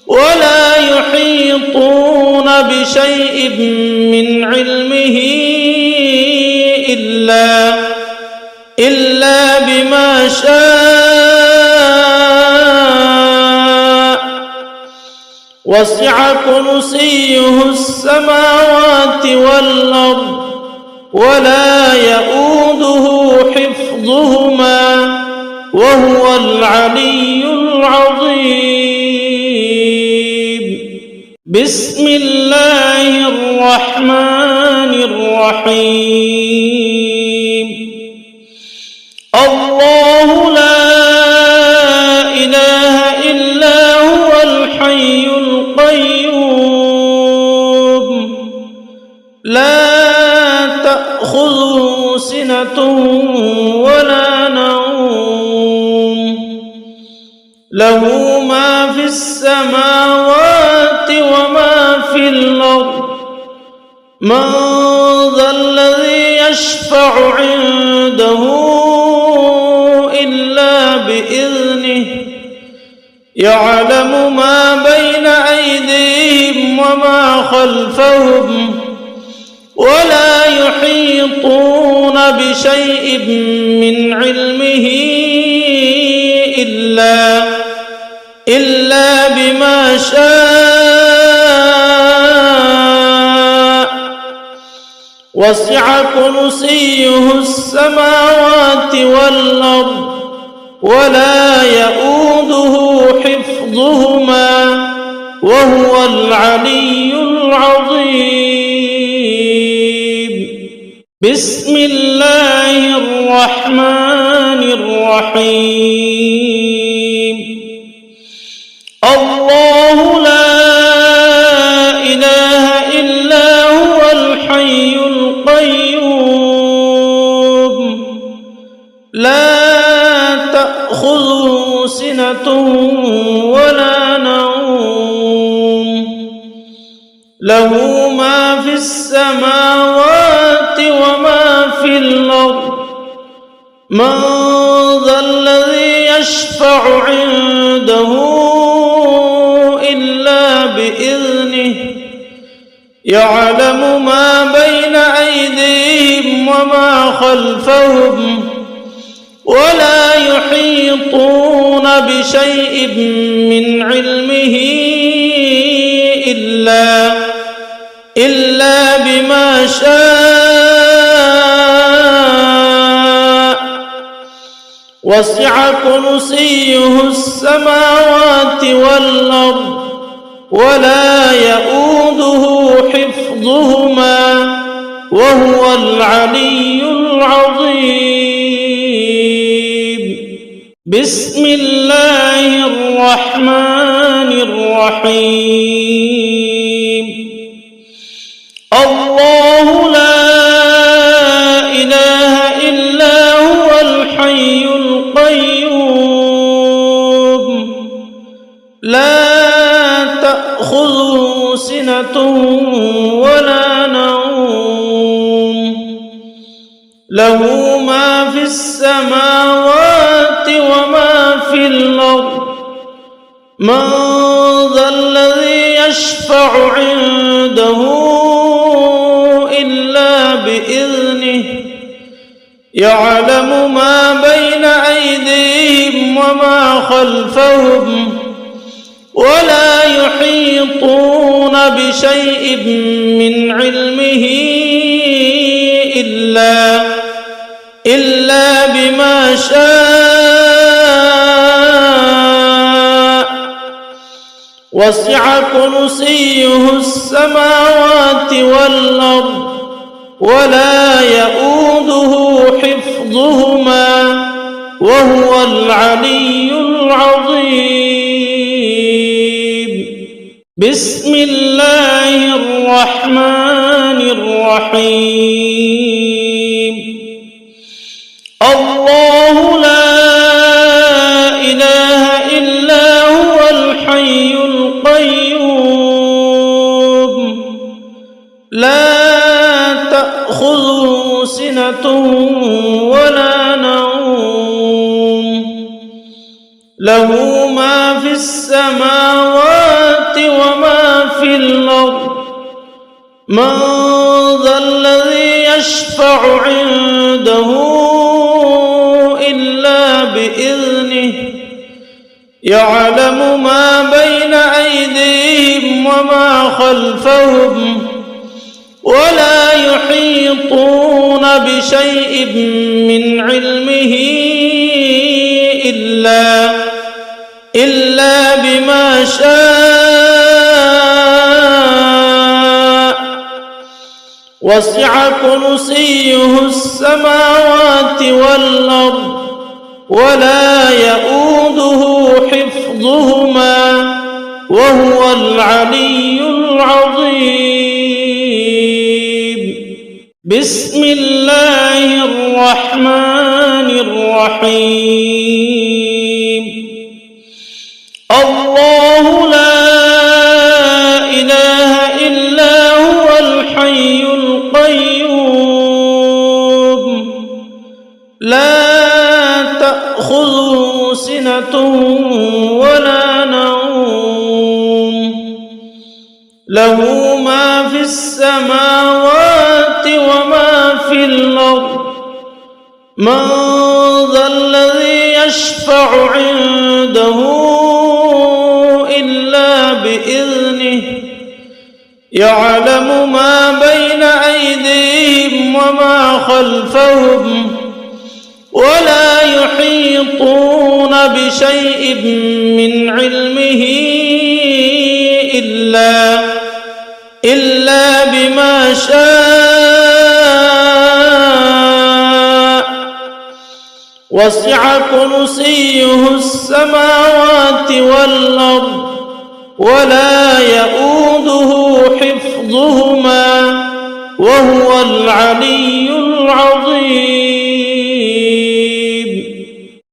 ولا يحيطون بشيء من علمه إلا بما شاء وسع كرسيه السماوات والأرض ولا يؤوده حفظهما وهو العلي العظيم. بسم الله الرحمن الرحيم الله لا إله إلا هو الحي القيوم لا تأخذه سنة ولا نوم له ما في السماوات وما في الأرض من ذا الذي يشفع عنده إلا بإذنه يعلم ما بين أيديهم وما خلفهم ولا يحيطون بشيء من علمه إلا بما شاء وسع كرسيه السماوات والأرض ولا يؤوده حفظهما وهو العلي العظيم بسم الله الرحمن الرحيم الله لا إله إلا هو الحي القيوم لا تأخذه سنة ولا نوم له ما في السماوات وما في الأرض من ذا الذي يشفع عنده إلا بإذنه يعلم ما بين أيديهم وما خلفهم ولا يحيطون بشيء من علمه إلا بما شاء وسع كرسيه السماوات والأرض ولا يؤوده حفظهما وهو العلي العظيم بسم الله الرحمن الرحيم الله لا إله إلا هو الحي القيوم لا تأخذه سنة ولا نوم له ما في السماوات وما في الأرض من ذا الذي يشفع عنده إلا بإذنه يعلم ما بين أيديهم وما خلفهم ولا يحيطون بشيء من علمه إلا بما شاء وسع كرسيه السماوات والأرض ولا يؤوده حفظهما وهو العلي العظيم بسم الله الرحمن الرحيم الله لا إله إلا هو الحي القيوم لا تأخذه سنة ولا نوم له ما في السماوات وما في الأرض من ذا الذي يشفع عنده إلا بإذنه يعلم ما بين أيديهم وما خلفهم ولا يحيطون بشيء من علمه إلا بما شاء وسع كرسيه السماوات والأرض ولا يؤوده حفظهما وهو العلي العظيم. بسم الله الرحمن الرحيم. الله لا إله إلا هو الحي القيوم لا تأخذه سنة ولا نوم له ما في السماوات وما في الأرض من ذا الذي يشفع عنده إلا بإذنه يعلم ما بين أيديهم وما خلفهم ولا يحيطون بشيء من علمه إلا بما شاء وسع كرسيه السماوات والأرض ولا يؤوده حفظهما وهو العلي العظيم.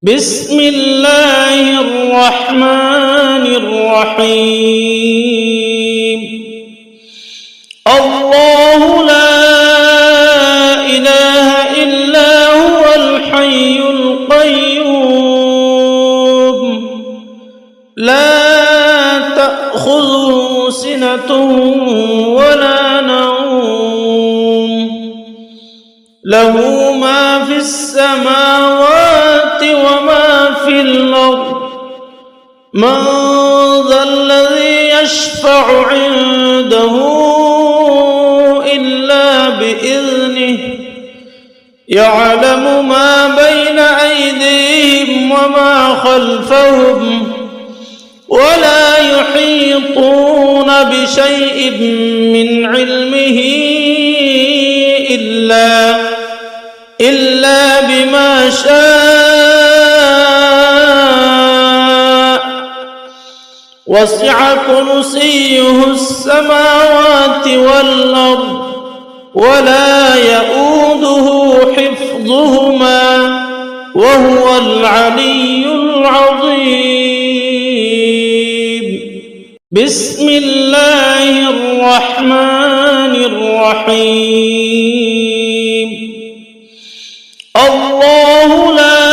بسم الله الرحمن الرحيم. الله لا إله إلا هو الحي القيوم لا تأخذه سنة ولا نوم له ما في السماوات وما في الأرض من ذا الذي يشفع عنده إلا بإذنه يعلم ما بين أيديهم وما خلفهم ولا يحيطون بشيء من علمه إلا بما شاء وسع كرسيه السماوات والأرض ولا يؤوده حفظهما وهو العلي العظيم. بسم الله الرحمن الرحيم. الله لا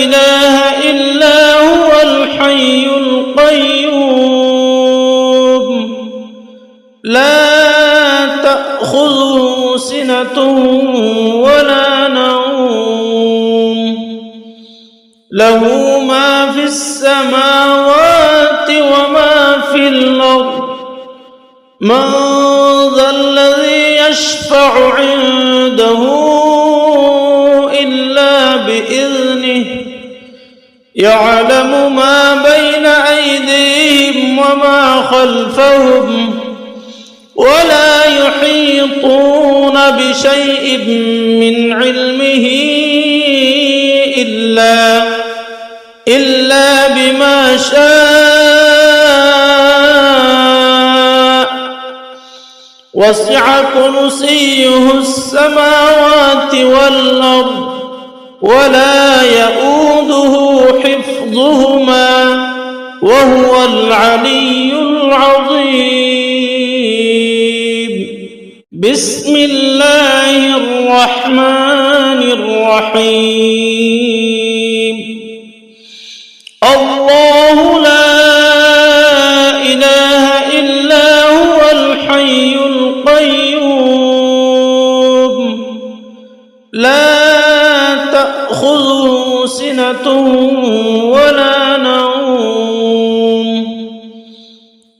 إله إلا هو الحي القيوم لا تأخذه سنة ولا نوم له ما في السماوات وما في الأرض من ذا الذي يشفع عنده إلا بإذنه يعلم ما بين أيديهم وما خلفهم ولا يحيطون بشيء من علمه إلا بما شاء وسع كرسيه السماوات والأرض ولا يؤوده حفظهما وهو العلي العظيم. بسم الله الرحمن الرحيم. الله لا إله إلا هو الحي القيوم لا تأخذه سنة ولا نوم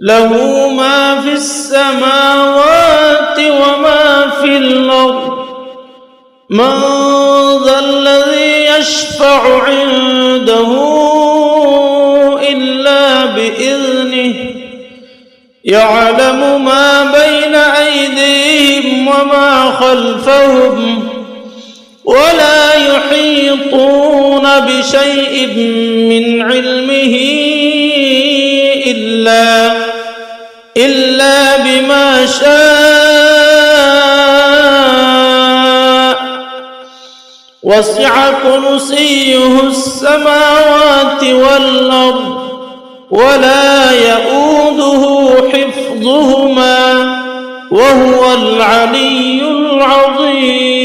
له ما في السماوات وما في الأرض من ذا الذي يشفع عنده إلا بإذنه يعلم ما بين أيديهم وما خلفهم ولا يحيطون بشيء من علمه إلا بما شاء وسع كرسيه السماوات والأرض ولا يؤوده حفظهما وهو العلي العظيم.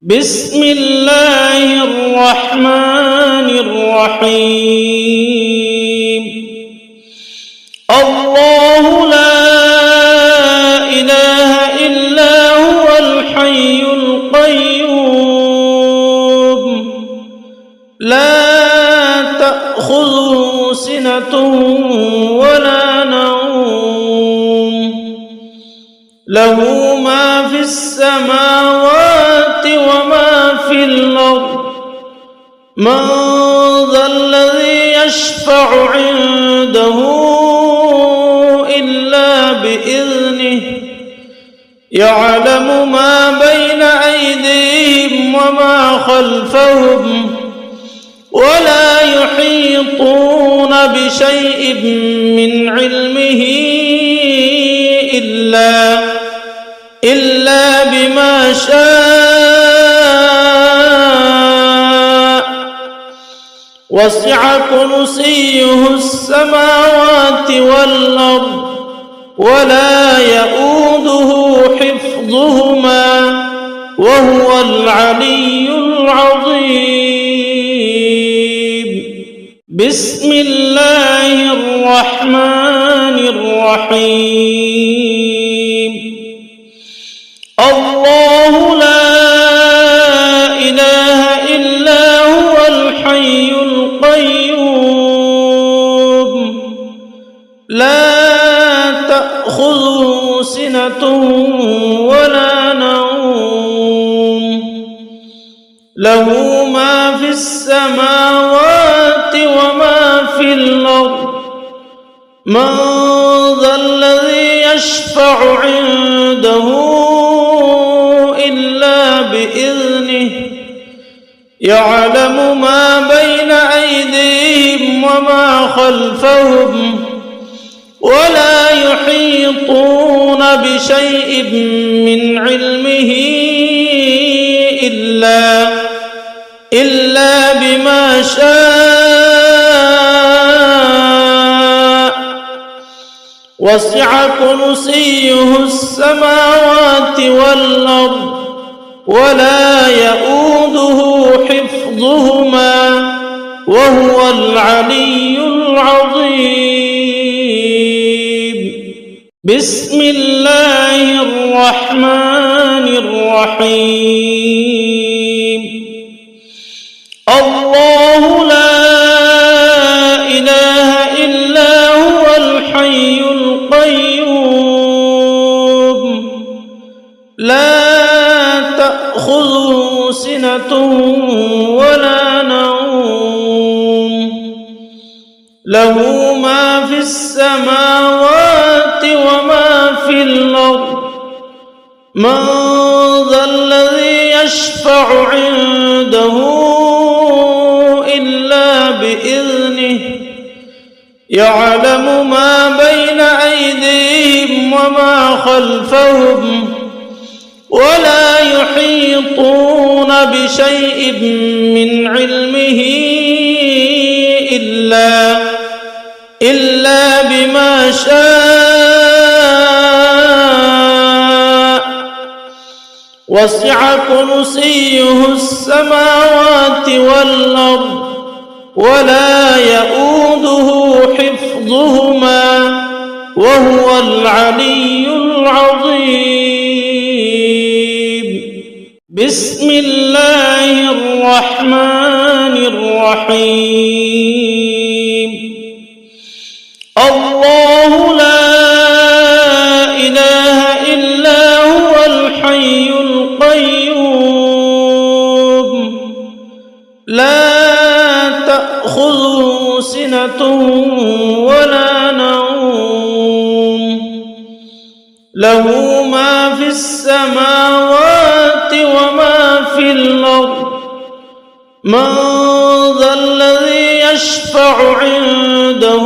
بسم الله الرحمن الرحيم. الله لا إله إلا هو الحي القيوم لا تأخذه سنة ولا نوم له ما في السماوات وما في الأرض من ذا الذي يشفع عنده إلا بإذنه يعلم ما بين أيديهم وما خلفهم ولا يحيطون بشيء من علمه إلا بما شاء وسع كرسيه السماوات والأرض ولا يؤوده حفظهما وهو العلي العظيم. بسم الله الرحمن الرحيم. الله لا إله إلا هو الحي القيوم لا تأخذه سنة ولا نوم له ما في السماوات وما في الأرض من ذا الذي يشفع عنده إلا بإذنه يعلم ما بين أيديهم وما خلفهم ولا يحيطون بشيء من علمه إلا بما شاء وسع كرسيه السماوات والأرض ولا يؤوده حفظهما وهو العلي العظيم. بسم الله الرحمن الرحيم. الله لا إله إلا هو الحي القيوم لا تأخذه سنة ولا نوم له ما في السماوات وما في الأرض من ذا الذي يشفع عنده إلا بإذنه يعلم ما بين أيديهم وما خلفهم ولا يحيطون بشيء من علمه إلا بما شاء وسع كرسيه السماوات والأرض ولا يؤوده حفظهما وهو العلي العظيم. بسم الله الرحمن الرحيم. الله لا إله إلا هو الحي القيوم لا تأخذه سنة ولا نوم له ما في السماوات وما في الأرض من ذا الذي يشفع عنده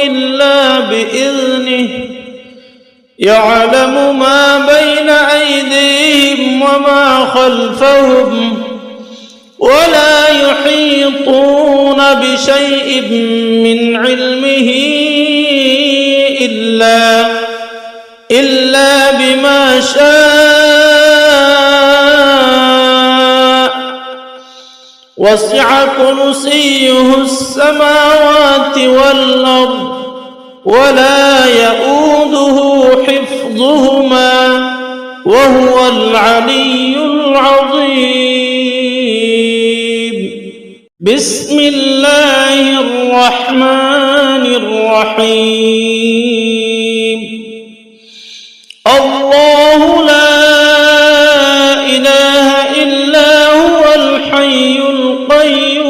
إلا بإذنه يعلم ما بين أيديهم وما خلفهم ولا يحيطون بشيء من علمه إلا بما شاء وسع كرسيه السماوات والأرض ولا يؤوده حفظهما وهو العلي العظيم. بسم الله الرحمن الرحيم. الله لا إله إلا هو الحي القيوم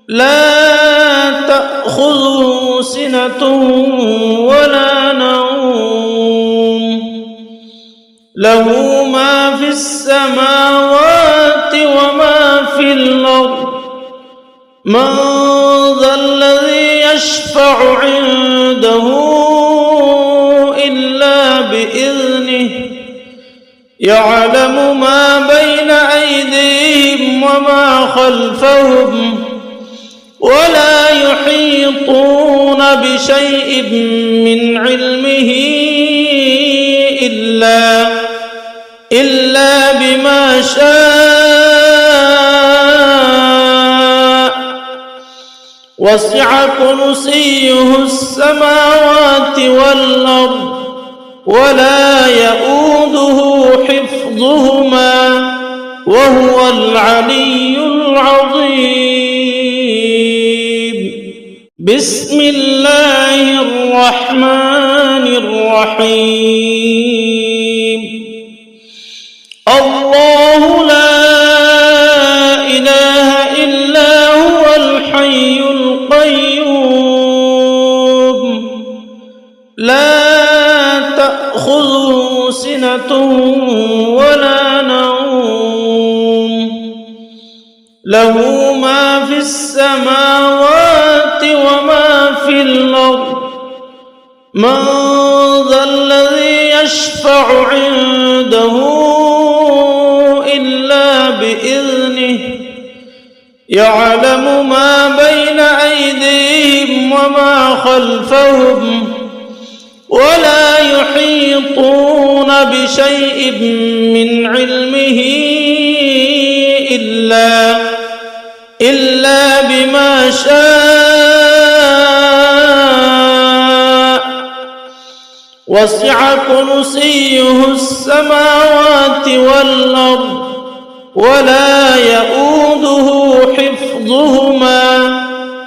لا تأخذه سنة ولا نوم له ما في السماوات وما في الأرض من ذا الذي يشفع عنده إلا بإذنه يعلم ما بين أيديهم وما خلفهم ولا يحيطون بشيء من علمه إلا بما شاء وسع كرسيه السماوات والأرض ولا يؤوده حفظهما وهو العلي العظيم. بسم الله الرحمن الرحيم. الله لا إله إلا هو الحي القيوم لا تأخذه سنة ولا نوم له ما في السماوات وما في الأرض من ذا الذي يشفع عنده إلا بإذنه يعلم ما بين أيديهم وما خلفهم ولا يحيطون بشيء من علمه إلا بما شاء وسع كرسيه السماوات والأرض ولا يؤوده حفظهما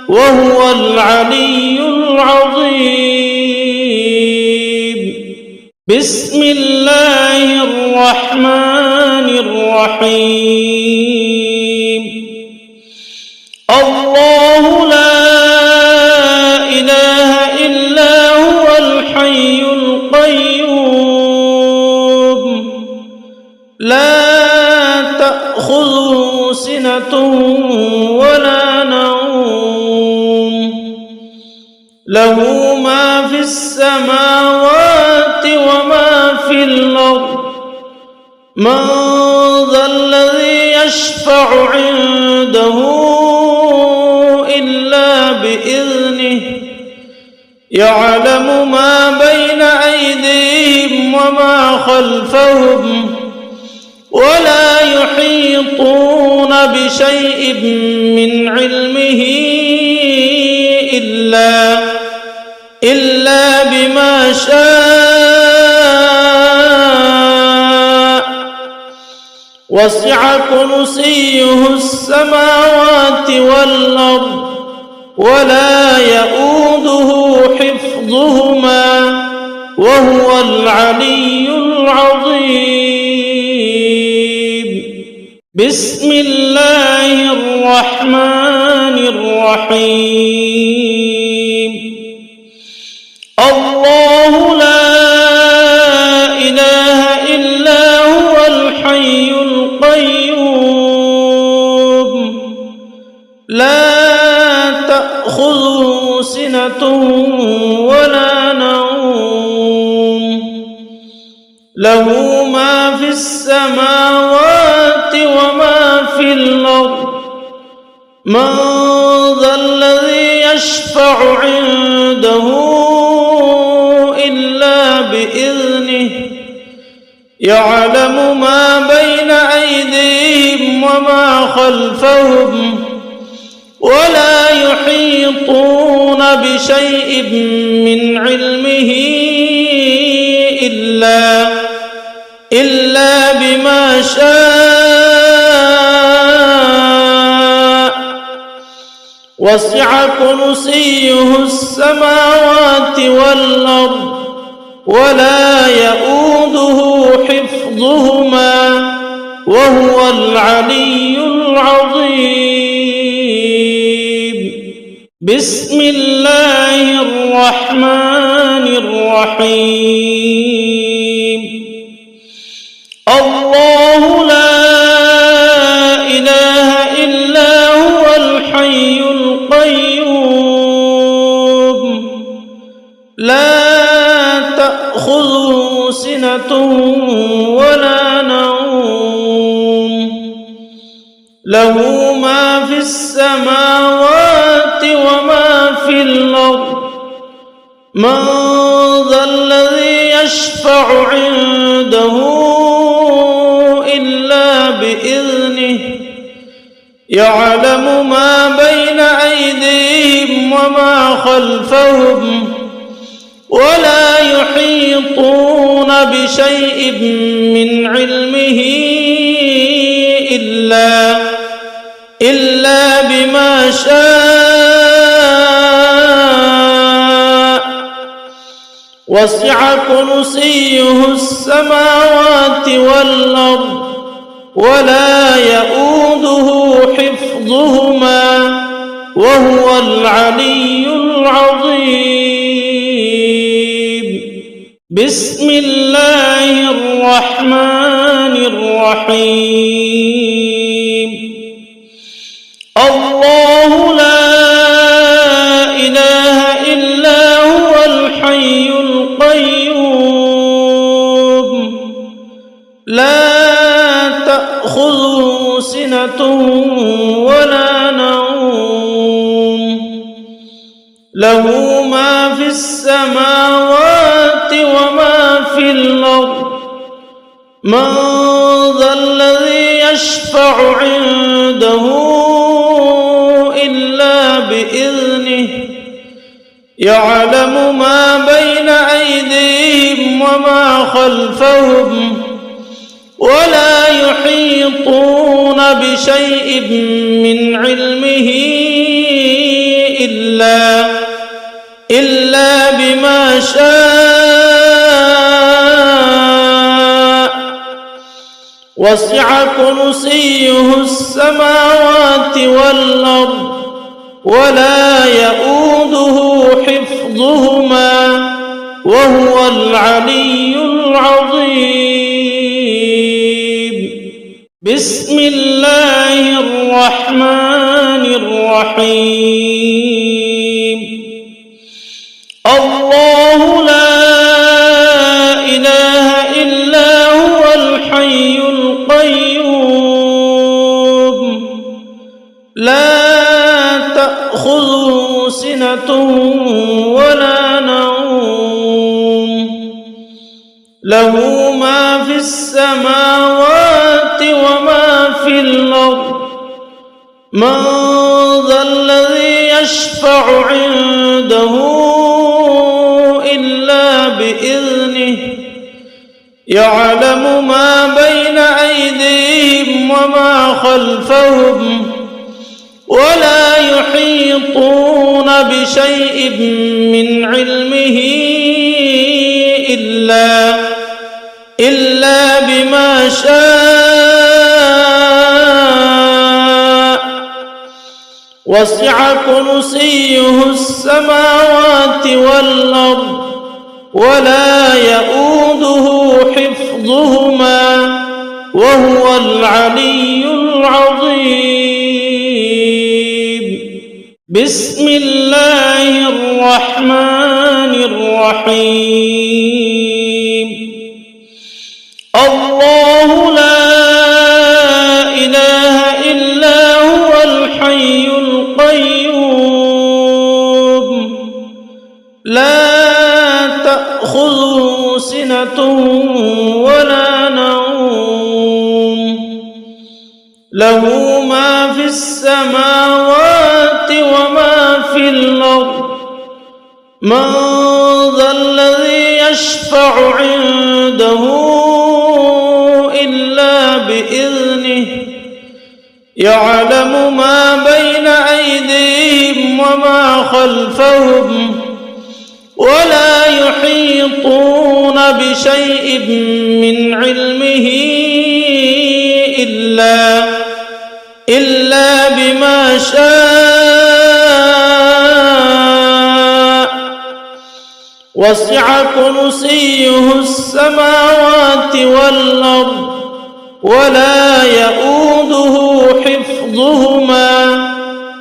وهو العلي العظيم. بسم الله الرحمن الرحيم. الله لا إله إلا هو الحي القيوم لا تأخذه سنة ولا نوم له ما في السماوات وما في الأرض من ذا الذي يشفع عنده إلا بإذنه يعلم ما بين أيديهم وما خلفهم ولا يحيطون بشيء من علمه إلا بما شاء وسع كرسيه السماوات والأرض ولا يؤوده حفظهما وهو العلي العظيم. بسم الله الرحمن الرحيم. الله لا إله إلا هو الحي القيوم لا تأخذه سنة ولا نوم له ما في السماوات وما في الأرض من ذا الذي يشفع عنده إلا بإذنه يعلم ما بين أيديهم وما خلفهم ولا يحيطون بشيء من علمه إلا بما شاء وسع كرسيه السماوات والأرض ولا يؤوده حفظهما وهو العلي العظيم بسم الله الرحمن الرحيم الله لا إله إلا هو الحي القيوم لا تأخذه سنة ولا نوم له ما في السماوات وما في الأرض من ذا الذي يشفع عنده إلا بإذنه يعلم ما بين أيديهم وما خلفهم ولا يحيطون بشيء من علمه إلا بما شاء وسع كرسيه السماوات والأرض ولا يؤوده حفظهما وهو العلي العظيم بسم الله الرحمن الرحيم الله لا إله إلا هو الحي القيوم لا تأخذه سنة ولا نوم له ما في السماوات وما في الأرض من ذا الذي يشفع عنده إلا بإذنه يعلم ما بين أيديهم وما خلفهم ولا يحيطون بشيء من علمه إلا بما شاء وسع كرسيه السماوات والأرض ولا يؤوده حفظهما وهو العلي العظيم بسم الله الرحمن الرحيم الله لا إله إلا هو الحي القيوم لا تأخذه سنة ولا نوم له ما في السماوات وما في الأرض من ذا الذي يشفع عنده إلا بإذنه يعلم ما بين أيديهم وما خلفهم ولا يحيطون بشيء من علمه إلا بما شاء وسع كرسيه السماوات والأرض ولا يؤوده حفظهما وهو العلي العظيم. بسم الله الرحمن الرحيم. الله لا إله إلا هو الحي القيوم لا تأخذه سنة ولا نوم له ما في السماوات وما في الأرض من ذا الذي يشفع عنده إلا بإذنه يعلم ما بين أيديهم وما خلفهم ولا يحيطون بشيء من علمه إلا بما شاء وسع كرسيه السماوات والأرض ولا يؤوده حفظهما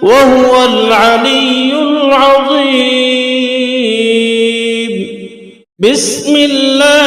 وهو العلي العظيم. بسم الله